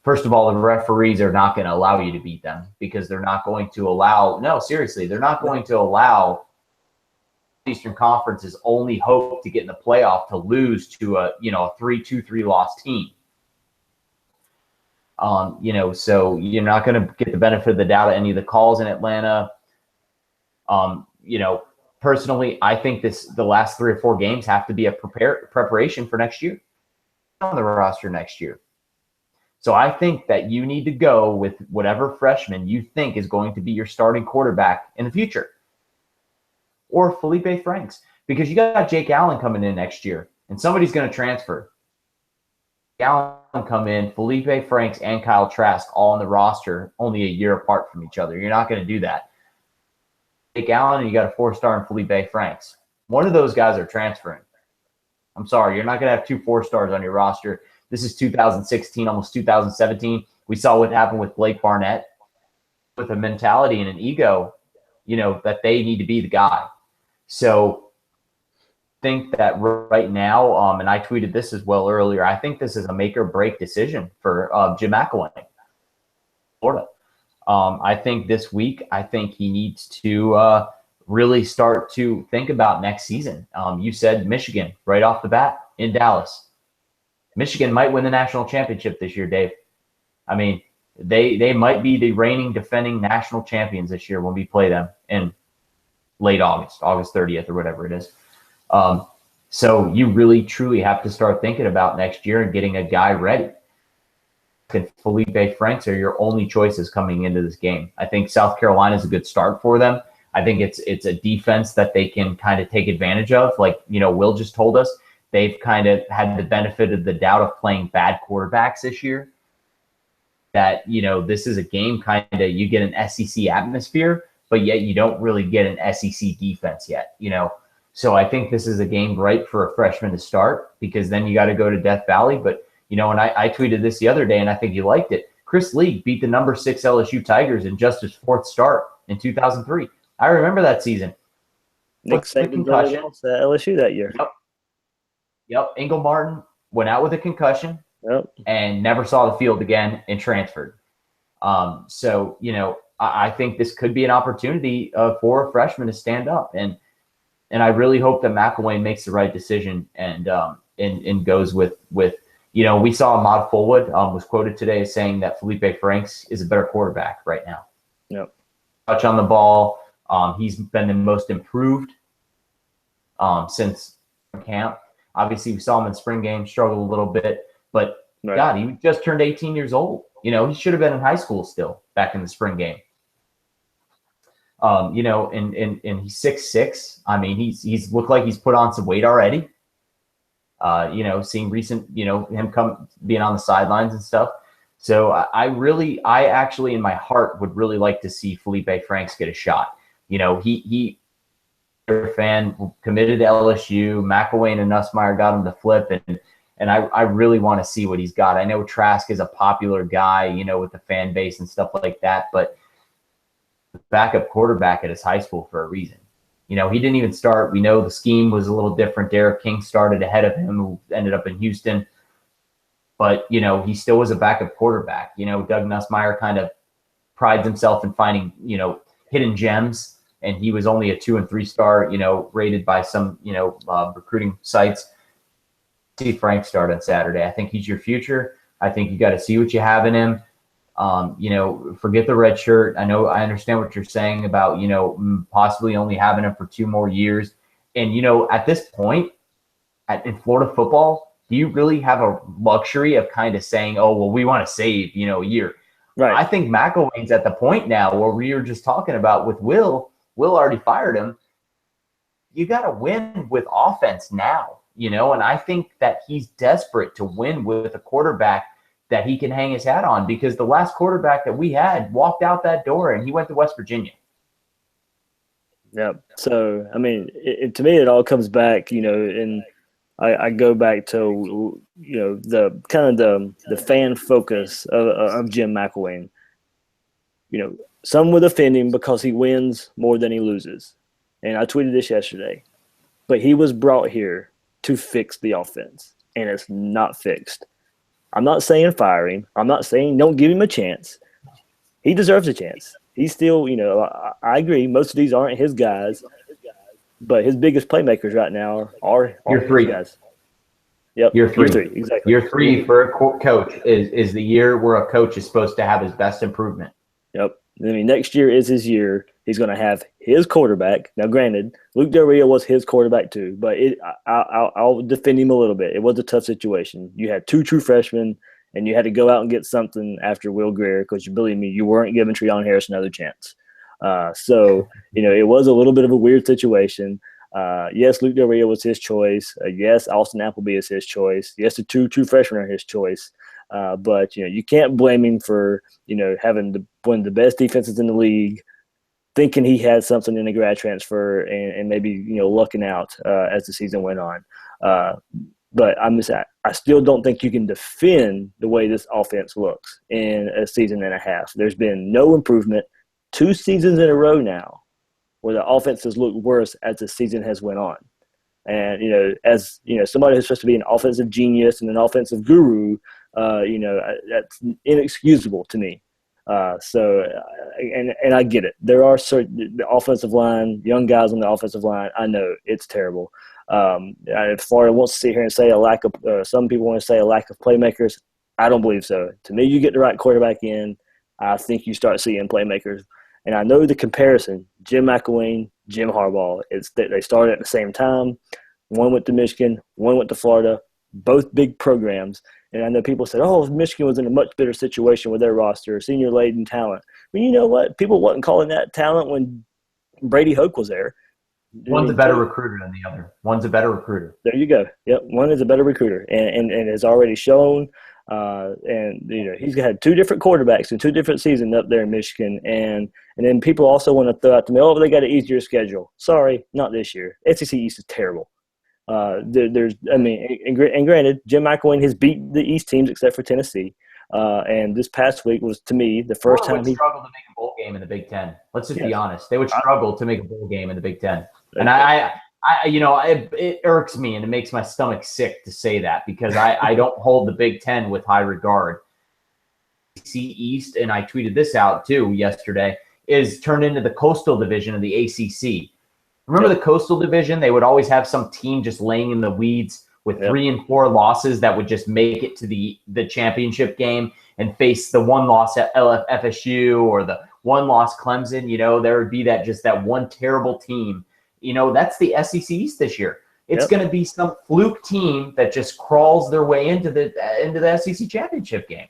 Speaker 2: First of all, the referees are not going to allow you to beat them because they're not going to allow – no, seriously, they're not going to allow Eastern Conference's only hope to get in the playoff to lose to a 3-2-3 loss team. So you're not going to get the benefit of the doubt of any of the calls in Atlanta. Personally, I think the last 3 or 4 games have to be a preparation for next year on the roster next year. So I think that you need to go with whatever freshman you think is going to be your starting quarterback in the future, or Felipe Franks, because you got Jake Allen coming in next year, and somebody's going to transfer. Allen come in, Felipe Franks and Kyle Trask all on the roster, only a year apart from each other. You're not going to do that. Jake Allen, and you got a 4-star in Felipe Franks. One of those guys are transferring. I'm sorry, you're not going to have 2 4-stars on your roster. This is 2016, almost 2017. We saw what happened with Blake Barnett with a mentality and an ego, that they need to be the guy. So I think that right now, and I tweeted this as well earlier, I think this is a make or break decision for Jim McElwain, Florida. I think this week, he needs to really start to think about next season. You said Michigan right off the bat in Dallas. Michigan might win the national championship this year, Dave. I mean, they might be the reigning defending national champions this year when we play them in late August 30th or whatever it is. So you really, truly have to start thinking about next year and getting a guy ready. And Felipe Franks are your only choices coming into this game. I think South Carolina is a good start for them. I think it's a defense that they can kind of take advantage of. Like, Will just told us, they've kind of had the benefit of the doubt of playing bad quarterbacks this year. That, this is a game kind of, you get an SEC atmosphere, but yet you don't really get an SEC defense yet, So I think this is a game ripe for a freshman to start, because then you got to go to Death Valley. But, and I tweeted this the other day, and I think you liked it. Chris League beat the number 6 LSU Tigers in just his 4th start in 2003. I remember that season.
Speaker 1: Nick Saban got LSU that year.
Speaker 2: Yep. Ingle Martin went out with a concussion and never saw the field again and transferred. So, I think this could be an opportunity for a freshman to stand up. And I really hope that McElwain makes the right decision and goes with we saw Ahmad Fullwood was quoted today as saying that Felipe Franks is a better quarterback right now.
Speaker 1: Yep.
Speaker 2: touch on the ball. He's been the most improved since camp. Obviously, we saw him in spring game, struggled a little bit, but
Speaker 1: Right.
Speaker 2: God, he just turned 18 years old. You know, he should have been in high school still back in the spring game. You know, and he's 6'6". I mean, he's looked like he's put on some weight already. You know, seeing recent, you know, him being on the sidelines and stuff. So I actually in my heart would really like to see Felipe Franks get a shot. You know, he a fan committed to LSU. McElwain and Nussmeier got him to flip, and I really want to see what he's got. I know Trask is a popular guy, you know, with the fan base and stuff like that, but backup quarterback at his high school for a reason. You know, he didn't even start. We know the scheme was a little different. Derek King started ahead of him, who ended up in Houston. But, you know, he still was a backup quarterback. You know, Doug Nussmeier kind of prides himself in finding, you know, hidden gems. And he was only a 2- and 3-star, you know, rated by some, you know, recruiting sites. See Frank start on Saturday. I think he's your future. I think you got to see what you have in him. You know, forget the red shirt. I understand what you're saying about, you know, possibly only having him for 2 more years. And, you know, at this point in Florida football, do you really have a luxury of kind of saying, oh, well, we want to save, you know, a year?
Speaker 1: Right.
Speaker 2: I think McElwain's at the point now where we were just talking about with Will. Will already fired him. You got to win with offense now, you know, and I think that he's desperate to win with a quarterback that he can hang his hat on, because the last quarterback that we had walked out that door and he went to West Virginia.
Speaker 1: Yeah. So, I mean, to me, it all comes back, you know, and I go back to, you know, the kind of the fan focus of Jim McElwain. You know, some would offend him because he wins more than he loses. And I tweeted this yesterday. But he was brought here to fix the offense, and it's not fixed. I'm not saying fire him. I'm not saying don't give him a chance. He deserves a chance. He's still, you know, I agree. Most of these aren't his guys, but his biggest playmakers right now are
Speaker 2: Year 3
Speaker 1: guys. Yep.
Speaker 2: Year 3.
Speaker 1: Exactly.
Speaker 2: Year 3 for a coach is the year where a coach is supposed to have his best improvement.
Speaker 1: Yep. I mean, next year is his year. He's going to have his quarterback. Now, granted, Luke Del Rio was his quarterback too, but I'll defend him a little bit. It was a tough situation. You had 2 true freshmen, and you had to go out and get something after Will Greer because, you believe me, you weren't giving Treon Harris another chance. So, you know, it was a little bit of a weird situation. Yes, Luke Del Rio was his choice. Yes, Austin Appleby is his choice. Yes, the 2 true freshmen are his choice. But, you know, you can't blame him for, you know, having one of the best defenses in the league, thinking he had something in a grad transfer and maybe, you know, lucking out as the season went on. But I still don't think you can defend the way this offense looks in a season and a half. There's been no improvement 2 seasons in a row now where the offense has looked worse as the season has went on. And, you know, as, you know, somebody who's supposed to be an offensive genius and an offensive guru, you know, that's inexcusable to me. So I get it. There are certain the offensive line, young guys on the offensive line. I know it's terrible. If Florida wants to sit here and say a lack of, some people want to say a lack of playmakers. I don't believe so. To me, you get the right quarterback in, I think you start seeing playmakers. And I know the comparison: Jim McElwain, Jim Harbaugh. It's that they started at the same time. One went to Michigan, one went to Florida. Both big programs. And I know people said, oh, Michigan was in a much better situation with their roster, senior-laden talent. But you know what? People wasn't calling that talent when Brady Hoke was there.
Speaker 2: One's a better recruiter than the other. One's a better recruiter.
Speaker 1: There you go. Yep, one is a better recruiter and has already shown. And, you know, he's had 2 different quarterbacks in 2 different seasons up there in Michigan. And then people also want to throw out to me, oh, they got an easier schedule. Sorry, not this year. SEC East is terrible. And granted, Jim McElwain has beat the East teams except for Tennessee. And this past week was, to me, the first time he
Speaker 2: struggled to make a bowl game in the Big Ten. Let's just be honest; they would struggle to make a bowl game in the Big Ten. And I you know, it irks me and it makes my stomach sick to say that because I don't hold the Big Ten with high regard. See East, and I tweeted this out too yesterday, is turned into the Coastal Division of the ACC. Remember the Coastal Division? They would always have some team just laying in the weeds with 3 and 4 losses that would just make it to the championship game and face the 1 loss at FSU or the one loss Clemson, there would be that one terrible team. That's the SEC East this year. It's going to be some fluke team that just crawls their way into the SEC championship game.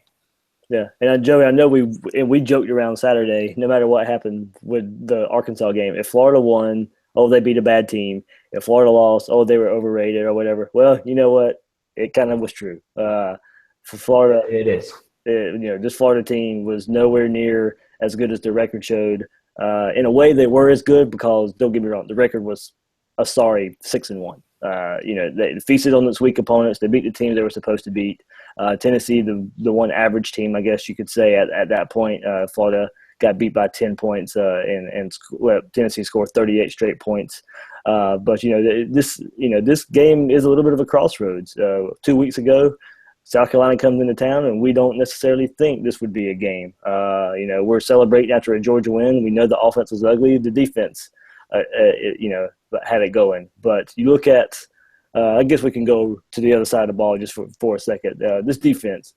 Speaker 1: Yeah, and Joey, I know we joked around Saturday. No matter what happened with the Arkansas game, if Florida won, oh, they beat a bad team. If Florida lost, oh, they were overrated or whatever. Well, you know what? It kind of was true. For Florida,
Speaker 2: it is.
Speaker 1: This Florida team was nowhere near as good as the record showed. In a way, they were as good because, don't get me wrong, the record was a sorry 6-1. They feasted on its weak opponents. They beat the teams they were supposed to beat. Tennessee, the one average team, I guess you could say at that point. Florida got beat by 10 points, and Tennessee scored 38 straight points. But this game is a little bit of a crossroads. 2 weeks ago, South Carolina comes into town, and we don't necessarily think this would be a game. We're celebrating after a Georgia win. We know the offense was ugly. The defense, had it going. But you look at, I guess we can go to the other side of the ball just for a second. This defense,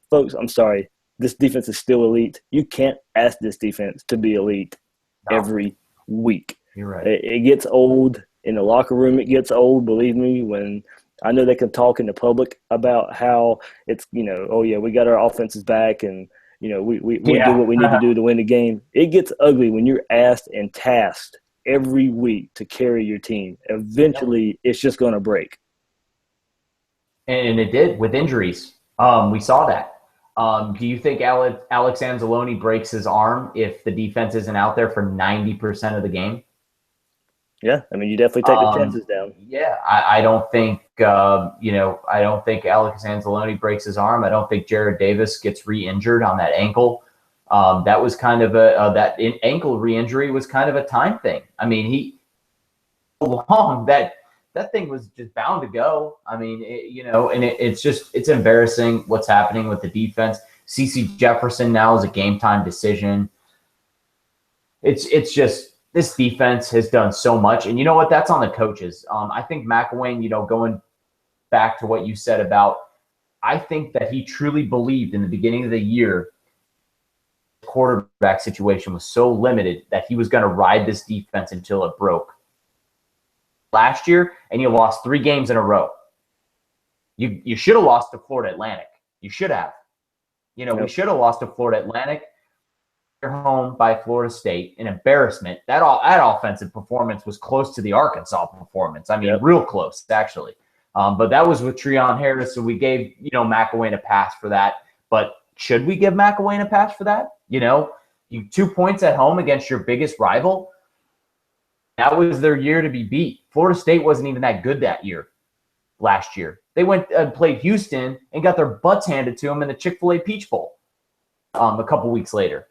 Speaker 1: folks, I'm sorry. This defense is still elite. You can't ask this defense to be elite every week.
Speaker 2: You're right.
Speaker 1: It gets old. In the locker room, it gets old, believe me, when I know they can talk in the public about how it's, oh, yeah, we got our offenses back and, we do what we need to do to win the game. It gets ugly when you're asked and tasked every week to carry your team. Eventually, it's just going to break.
Speaker 2: And it did with injuries. We saw that. Do you think Alex Anzalone breaks his arm if the defense isn't out there for 90% of the game?
Speaker 1: Yeah, I mean, you definitely take the chances down.
Speaker 2: Yeah, I don't think, I don't think Alex Anzalone breaks his arm. I don't think Jared Davis gets re-injured on that ankle. That was kind of that ankle re-injury was kind of a time thing. I mean, that thing was just bound to go. I mean, it's embarrassing what's happening with the defense. CeCe Jefferson now is a game time decision. It's just, this defense has done so much. And you know what? That's on the coaches. I think McElwain, going back to what you said about, I think that he truly believed in the beginning of the year, the quarterback situation was so limited that he was going to ride this defense until it broke. Last year, and you lost 3 games in a row. You should have lost to Florida Atlantic. You should have. We should have lost to Florida Atlantic. Home by Florida State, an embarrassment. That offensive performance was close to the Arkansas performance. I mean, real close, actually. But that was with Treon Harris, so we gave, McElwain a pass for that. But should we give McElwain a pass for that? You 2 points at home against your biggest rival. That was their year to be beat. Florida State wasn't even that good that year, last year. They went and played Houston and got their butts handed to them in the Chick-fil-A Peach Bowl a couple weeks later.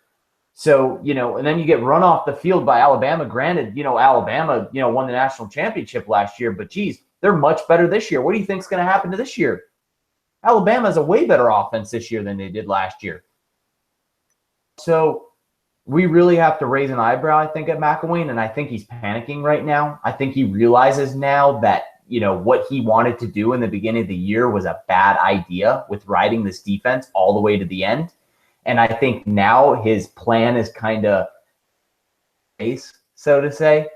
Speaker 2: So, and then you get run off the field by Alabama. Granted, Alabama, won the national championship last year, but geez, they're much better this year. What do you think is going to happen to this year? Alabama has a way better offense this year than they did last year. So we really have to raise an eyebrow, I think, at McElwain, and I think he's panicking right now. I think he realizes now that, what he wanted to do in the beginning of the year was a bad idea with riding this defense all the way to the end. And I think now his plan is kind of base, so to say.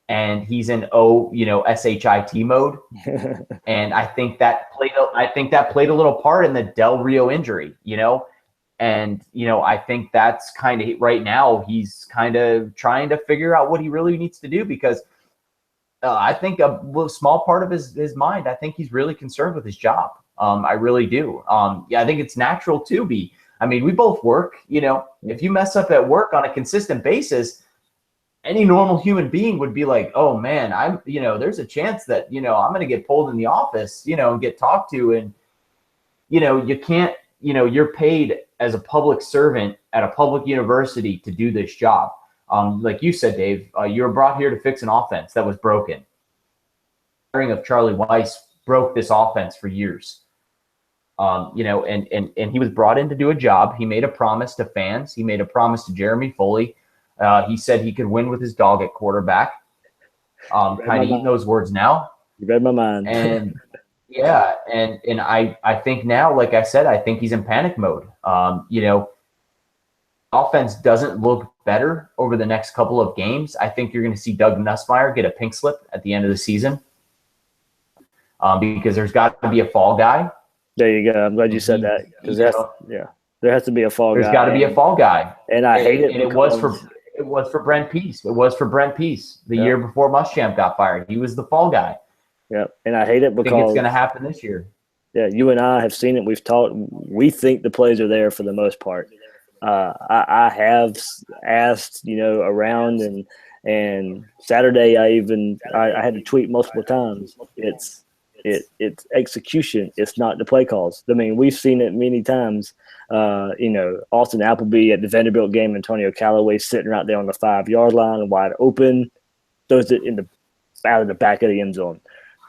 Speaker 2: And he's in SHIT mode. And I think that played a little part in the Del Rio injury, And, I think that's kind of right now he's kind of trying to figure out what he really needs to do because I think a small part of his mind, I think he's really concerned with his job. I really do. I think it's natural to be. I mean, we both work, if you mess up at work on a consistent basis, any normal human being would be like, oh man, there's a chance that, I'm going to get pulled in the office, and get talked to. And, you can't, you're paid as a public servant at a public university to do this job. Like you said, Dave, you were brought here to fix an offense that was broken. The hiring of Charlie Weiss broke this offense for years. And he was brought in to do a job. He made a promise to fans. He made a promise to Jeremy Foley. He said he could win with his dog at quarterback. Kind of eating those words now.
Speaker 1: You read my mind.
Speaker 2: And yeah, and I think now, like I said, I think he's in panic mode. offense doesn't look better over the next couple of games, I think you're going to see Doug Nussmeier get a pink slip at the end of the season, because there's got to be a fall guy.
Speaker 1: There you go. I'm glad you said that, because there has to be a fall guy.
Speaker 2: There's got to be a fall guy,
Speaker 1: and I hate it.
Speaker 2: And it was for Brent Peace. It was for Brent Peace the year before Muschamp got fired. He was the fall guy.
Speaker 1: Yeah, and I hate it because
Speaker 2: I think it's going to happen this year.
Speaker 1: Yeah, you and I have seen it. We've talked. We think the plays are there for the most part. I have asked, around, and Saturday I had to tweet multiple times. It's execution. It's not the play calls. I mean, we've seen it many times. Austin Appleby at the Vanderbilt game, Antonio Callaway sitting right there on the 5-yard line and wide open, throws it out of the back of the end zone.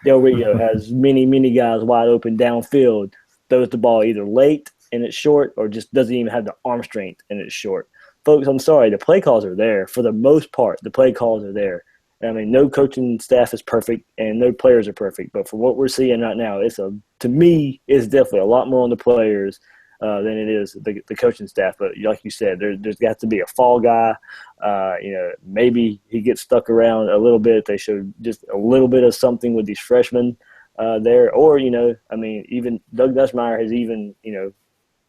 Speaker 1: Del Rio has many guys wide open downfield, throws the ball either late and it's short or just doesn't even have the arm strength and it's short. Folks, I'm sorry, the play calls are there. For the most part, the play calls are there. I mean, no coaching staff is perfect and no players are perfect. But for what we're seeing right now, to me, it's definitely a lot more on the players than it is the coaching staff. But like you said, there's got to be a fall guy. Maybe he gets stuck around a little bit. They showed just a little bit of something with these freshmen there. Or, even Doug Nussmeier has even,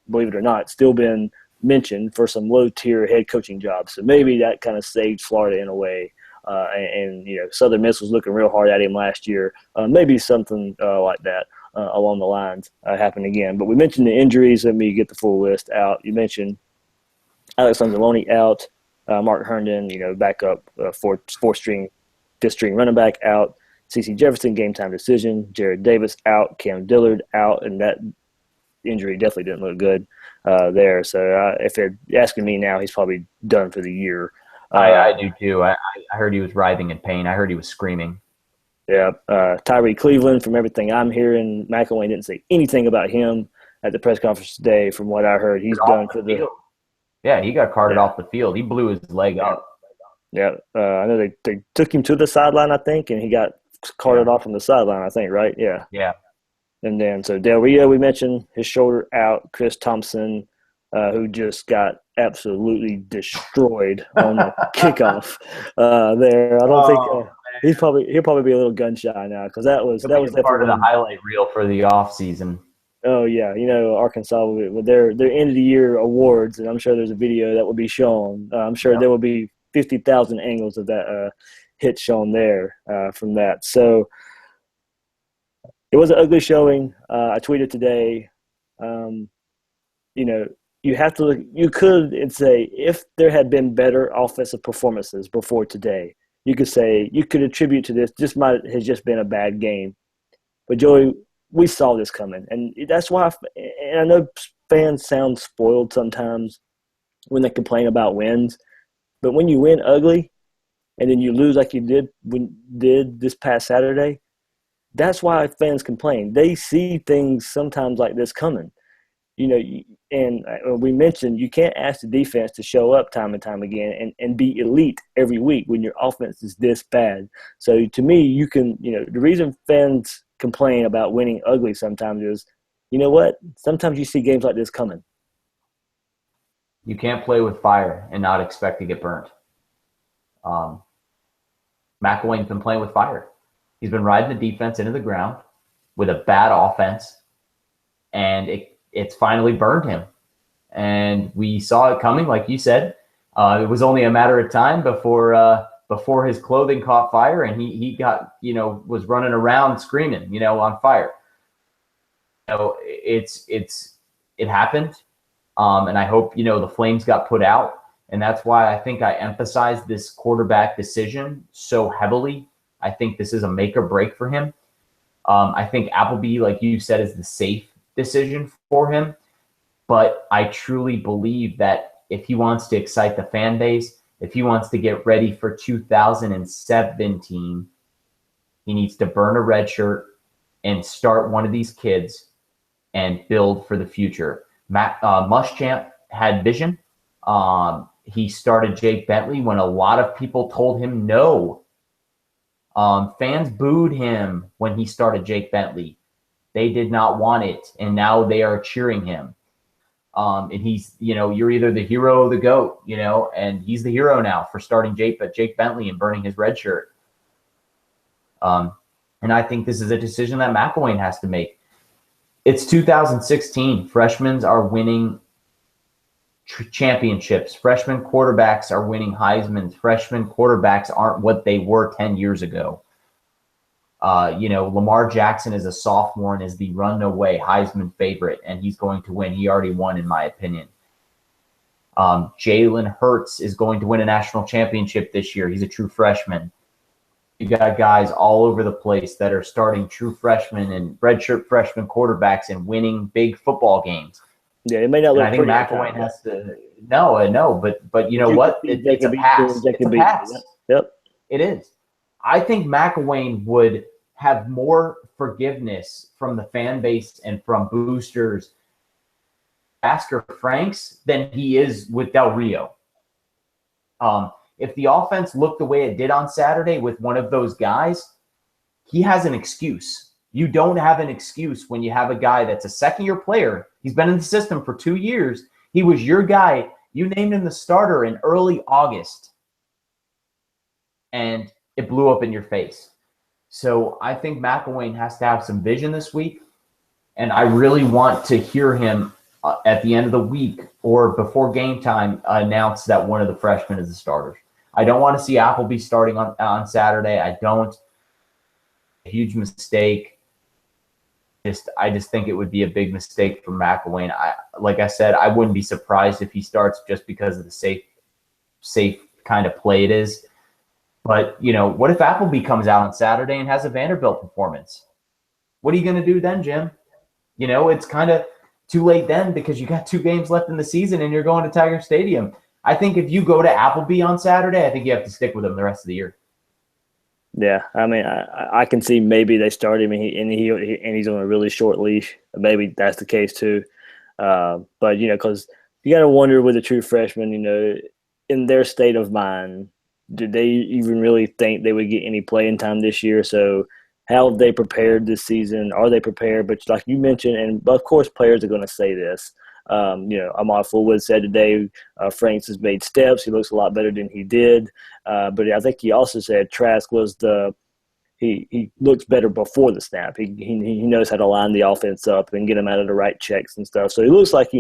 Speaker 1: believe it or not, still been mentioned for some low-tier head coaching jobs. So maybe that kind of saved Florida in a way. Southern Miss was looking real hard at him last year. Maybe something like that along the lines happen again. But we mentioned the injuries. Let me get the full list out. You mentioned Alex Anzalone out, Mark Herndon, backup, fourth-string, fifth-string running back out, CeCe Jefferson, game-time decision, Jared Davis out, Cam Dillard out, and that injury definitely didn't look good there. So if they're asking me now, he's probably done for the year.
Speaker 2: I do too. I heard he was writhing in pain. I heard he was screaming.
Speaker 1: Yeah. Tyree Cleveland, from everything I'm hearing, McElwain didn't say anything about him at the press conference today. From what I heard, he's done for the field.
Speaker 2: Yeah, he got carted off the field. He blew his leg up.
Speaker 1: Yeah. I know they took him to the sideline, I think, and he got carted off from the sideline, I think, right? Yeah.
Speaker 2: Yeah.
Speaker 1: And then, so Del Rio, we mentioned, his shoulder out. Chris Thompson, who just got absolutely destroyed on the kickoff there. I don't think he'll probably be a little gun shy now, because that was definitely
Speaker 2: part of the highlight reel for the off season.
Speaker 1: Oh yeah, Arkansas with their end of the year awards, and I'm sure there's a video that will be shown. I'm sure there will be 50,000 angles of that hit shown there from that. So it was an ugly showing. I tweeted today. You have to look. You could say if there had been better offensive performances before today, you could attribute to this. This might have just been a bad game. But Joey, we saw this coming, and that's why. And I know fans sound spoiled sometimes when they complain about wins, but when you win ugly, and then you lose like you did this past Saturday, that's why fans complain. They see things sometimes like this coming. And we mentioned you can't ask the defense to show up time and time again and be elite every week when your offense is this bad. So to me, you can, the reason fans complain about winning ugly sometimes is, sometimes you see games like this coming.
Speaker 2: You can't play with fire and not expect to get burnt. McElwain's been playing with fire. He's been riding the defense into the ground with a bad offense, and it's finally burned him. And we saw it coming, like you said. It was only a matter of time before his clothing caught fire, and he got, was running around screaming, on fire. It happened. And I hope, the flames got put out. And that's why I think I emphasized this quarterback decision so heavily. I think this is a make or break for him. I think Appleby, like you said, is the safe decision for him. But I truly believe that if he wants to excite the fan base, if he wants to get ready for 2017, he needs to burn a red shirt and start one of these kids and build for the future. Muschamp had vision. He started Jake Bentley when a lot of people told him no. Fans booed him when he started Jake Bentley. They did not want it, and now they are cheering him. And he's, you're either the hero or the GOAT, and he's the hero now for starting Jake Bentley and burning his red shirt. And I think this is a decision that McElwain has to make. It's 2016. Freshmen are winning championships. Freshman quarterbacks are winning Heismans. Freshman quarterbacks aren't what they were 10 years ago. Lamar Jackson is a sophomore and is the run-away Heisman favorite, and he's going to win. He already won, in my opinion. Jalen Hurts is going to win a national championship this year. He's a true freshman. You got guys all over the place that are starting true freshmen and redshirt freshman quarterbacks and winning big football games.
Speaker 1: Yeah, it may not look
Speaker 2: I think
Speaker 1: pretty.
Speaker 2: McElwain has to. No, I know, but you know what? It's a pass. It's a pass.
Speaker 1: Yep,
Speaker 2: it is. I think McElwain would have more forgiveness from the fan base and from boosters, Oscar Franks, than he is with Del Rio. If the offense looked the way it did on Saturday with one of those guys, he has an excuse. You don't have an excuse when you have a guy that's a second-year player. He's been in the system for 2 years. He was your guy. You named him the starter in early August, and it blew up in your face. So I think McElwain has to have some vision this week, and I really want to hear him at the end of the week or before game time announce that one of the freshmen is the starters. I don't want to see Appleby starting on Saturday. I don't. A huge mistake. I just think it would be a big mistake for McElwain. Like I said, I wouldn't be surprised if he starts just because of the safe kind of play it is. But, what if Appleby comes out on Saturday and has a Vanderbilt performance? What are you going to do then, Jim? It's kind of too late then because you got 2 games left in the season and you're going to Tiger Stadium. I think if you go to Appleby on Saturday, I think you have to stick with him the rest of the year.
Speaker 1: Yeah, I mean, I can see maybe they start him and he's on a really short leash. Maybe that's the case too. But because you got to wonder with a true freshman, in their state of mind, did they even really think they would get any playing time this year? So how have they prepared this season? Are they prepared? But like you mentioned, and of course players are going to say this. Ahmad Fullwood said today Franks has made steps. He looks a lot better than he did. But I think he also said Trask was he looks better before the snap. He knows how to line the offense up and get them out of the right checks and stuff. So he looks like,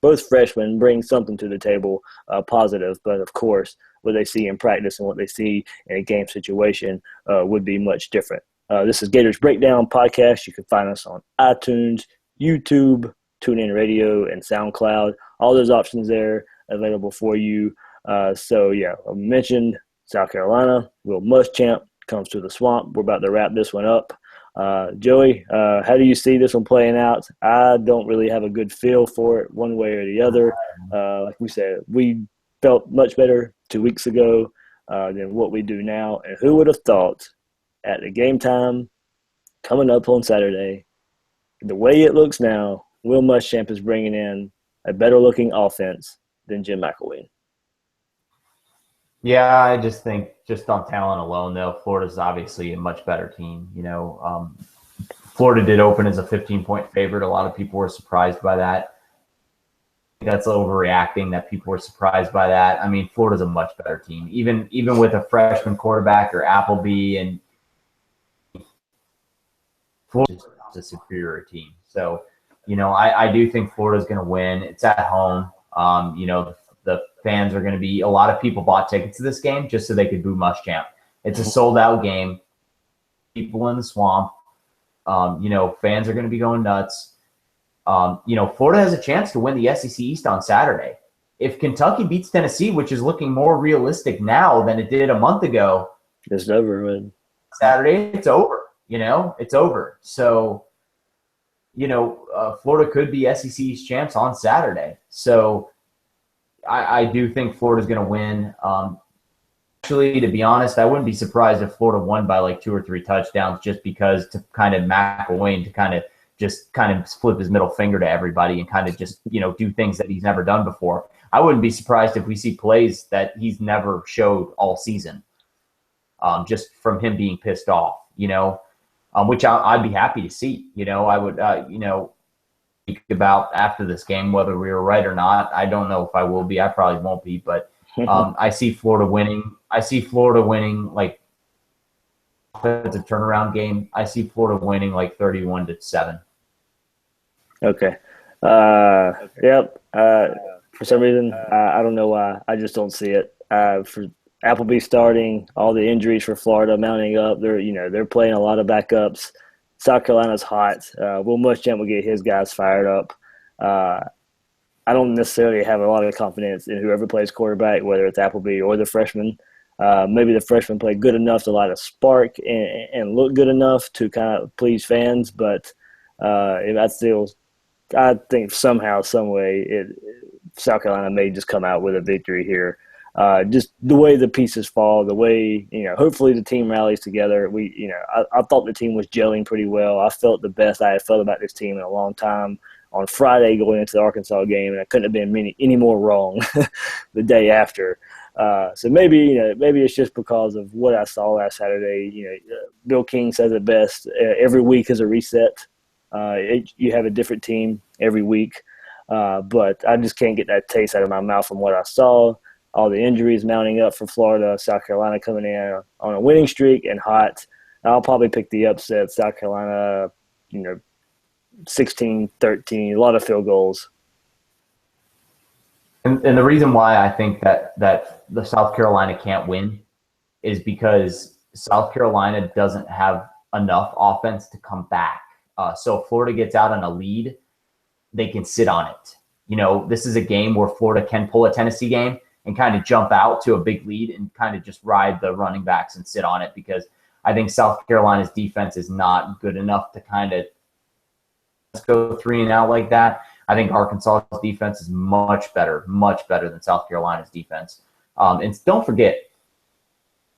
Speaker 1: both freshmen bring something to the table positive. But, of course, what they see in practice and what they see in a game situation would be much different. This is Gators Breakdown Podcast. You can find us on iTunes, YouTube, TuneIn Radio, and SoundCloud. All those options there available for you. I mentioned South Carolina. Will Muschamp comes to the Swamp. We're about to wrap this one up. Joey, how do you see this one playing out? I don't really have a good feel for it one way or the other. Like we said, we felt much better 2 weeks ago than what we do now. And who would have thought at the game time coming up on Saturday, the way it looks now, Will Muschamp is bringing in a better-looking offense than Jim McElwain.
Speaker 2: Yeah, I just think just on talent alone, though, Florida's obviously a much better team. Florida did open as a 15-point favorite. A lot of people were surprised by that. That's overreacting that people were surprised by that. I mean, Florida's a much better team. Even with a freshman quarterback or Appleby, and Florida's a superior team. So, I do think Florida's going to win. It's at home. The fans are going to be – a lot of people bought tickets to this game just so they could boo Muschamp. It's a sold-out game. People in the Swamp. Fans are going to be going nuts. Florida has a chance to win the SEC East on Saturday. If Kentucky beats Tennessee, which is looking more realistic now than it did a month ago,
Speaker 1: it's over, man.
Speaker 2: Saturday, it's over. It's over. So, Florida could be SEC East champs on Saturday. So, I do think Florida's going to win. Actually, to be honest, I wouldn't be surprised if Florida won by like 2 or 3 touchdowns just because to kind of McElwain to kind of flip his middle finger to everybody and kind of just, do things that he's never done before. I wouldn't be surprised if we see plays that he's never showed all season just from him being pissed off, which I'd be happy to see. I would, about after this game, whether we were right or not. I don't know if I will be. I probably won't be, but I see Florida winning. I see Florida winning like offensive turnaround game. I see Florida winning like 31-7.
Speaker 1: Okay. Yep. For some reason, I don't know why. I just don't see it. For Appleby starting, all the injuries for Florida mounting up. They're playing a lot of backups. South Carolina's hot. Will Muschamp will get his guys fired up. I don't necessarily have a lot of confidence in whoever plays quarterback, whether it's Appleby or the freshman. Maybe the freshmen play good enough to light a spark and look good enough to kind of please fans, but I think somehow, some way, South Carolina may just come out with a victory here. Just the way the pieces fall, the way, hopefully the team rallies together. I thought the team was gelling pretty well. I felt the best I had felt about this team in a long time on Friday going into the Arkansas game, and I couldn't have been any more wrong the day after. So maybe it's just because of what I saw last Saturday. Bill King says it best: every week is a reset. You have a different team every week, but I just can't get that taste out of my mouth from what I saw. All the injuries mounting up for Florida, South Carolina coming in on a winning streak and hot. I'll probably pick the upset. South Carolina, 16-13, a lot of field goals.
Speaker 2: And the reason why I think that the South Carolina can't win is because South Carolina doesn't have enough offense to come back. So if Florida gets out on a lead, they can sit on it. This is a game where Florida can pull a Tennessee game and kind of jump out to a big lead and kind of just ride the running backs and sit on it, because I think South Carolina's defense is not good enough to kind of go 3-and-out like that. I think Arkansas's defense is much better than South Carolina's defense. And don't forget,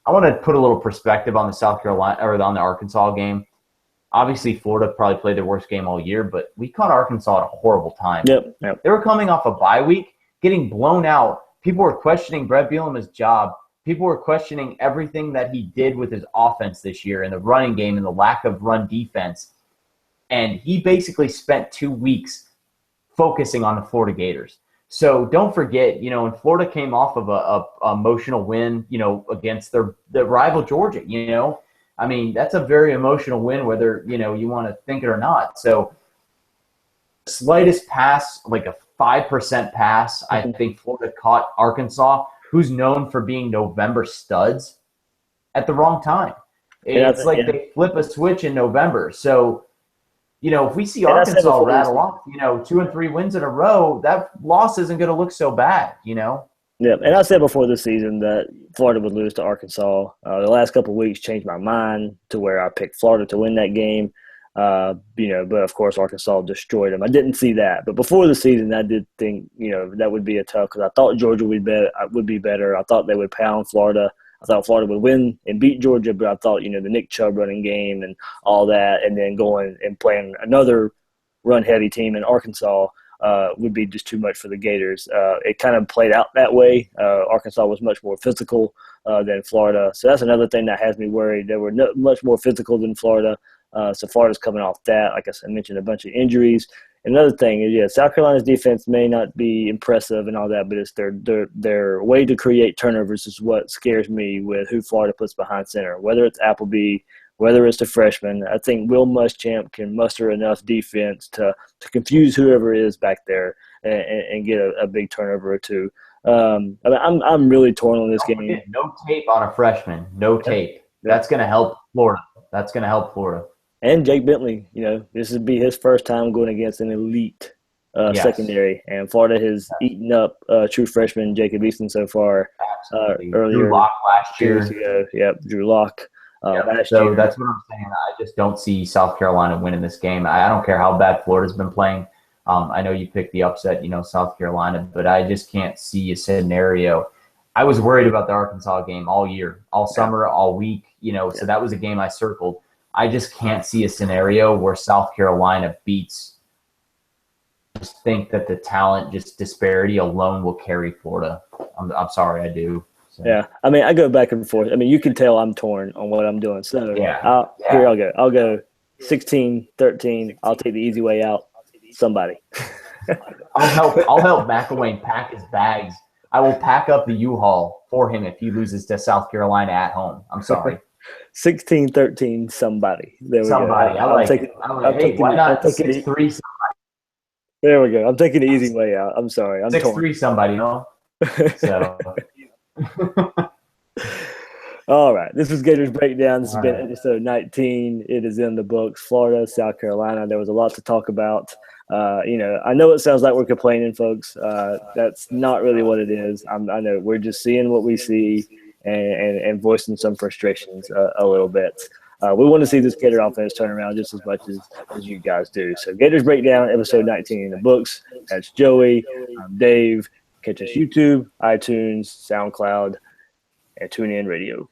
Speaker 2: I want to put a little perspective on the South Carolina or on the Arkansas game. Obviously, Florida probably played their worst game all year, but we caught Arkansas at a horrible time.
Speaker 1: Yep.
Speaker 2: They were coming off a bye week, getting blown out. People were questioning Brett Bielema's job. People were questioning everything that he did with his offense this year and the running game and the lack of run defense. And he basically spent 2 weeks focusing on the Florida Gators. So don't forget, when Florida came off of a emotional win, against their rival Georgia, that's a very emotional win, whether, you want to think it or not. So slightest pass, like a 5% pass, I think Florida caught Arkansas, who's known for being November studs, at the wrong time. It's they flip a switch in November. So, if we see Arkansas rattle off, 2 and 3 wins in a row, that loss isn't going to look so bad, Yeah,
Speaker 1: and I said before the season that Florida would lose to Arkansas. The last couple of weeks changed my mind to where I picked Florida to win that game. But of course Arkansas destroyed them. I didn't see that, but before the season, I did think that would be a tough, because I thought Georgia would be better. I thought they would pound Florida. I thought Florida would win and beat Georgia, but I thought the Nick Chubb running game and all that, and then going and playing another run heavy team in Arkansas would be just too much for the Gators. It kind of played out that way. Arkansas was much more physical than Florida, so that's another thing that has me worried. They were much more physical than Florida. So Florida's coming off that. Like I mentioned, a bunch of injuries. Another thing is, South Carolina's defense may not be impressive and all that, but it's their way to create turnovers is what scares me with who Florida puts behind center. Whether it's Appleby, whether it's the freshman, I think Will Muschamp can muster enough defense to confuse whoever is back there and get a big turnover or two. I'm really torn on this game.
Speaker 2: No tape on a freshman. No tape. That's going to help Florida. And
Speaker 1: Jake Bentley, this would be his first time going against an elite secondary. And Florida has eaten up true freshman Jacob Easton so far. Earlier.
Speaker 2: Drew Lock last year.
Speaker 1: Ago. Yep, Drew Lock.
Speaker 2: Last year. That's what I'm saying. I just don't see South Carolina winning this game. I don't care how bad Florida's been playing. I know you picked the upset, South Carolina, but I just can't see a scenario. I was worried about the Arkansas game all year, all summer, all week, so that was a game I circled. I just can't see a scenario where South Carolina beats. I just think that the talent disparity alone will carry Florida. I'm sorry, I do. So.
Speaker 1: Yeah, I go back and forth. You can tell I'm torn on what I'm doing. So I'll go. I'll go 16-13. I'll take the easy way out. somebody.
Speaker 2: I'll help McElwain pack his bags. I will pack up the U-Haul for him if he loses to South Carolina at home. I'm sorry.
Speaker 1: 16-13 somebody. There we
Speaker 2: Somebody.
Speaker 1: go.
Speaker 2: I like it. Hey, why not 6-3?
Speaker 1: There we go. I'm taking the easy way out. I'm sorry. I'm
Speaker 2: 6-3 somebody, you know? So.
Speaker 1: All right. This was Gators Breakdown. This has been episode 19. It is in the books. Florida, South Carolina. There was a lot to talk about. I know it sounds like we're complaining, folks. That's not really what it is. I know we're just seeing what we see and voicing some frustrations a little bit. We want to see this Gator offense turn around just as much as you guys do. So Gators Breakdown, episode 19 in the books. That's Joey. I'm Dave. Catch us YouTube, iTunes, SoundCloud, and TuneIn Radio.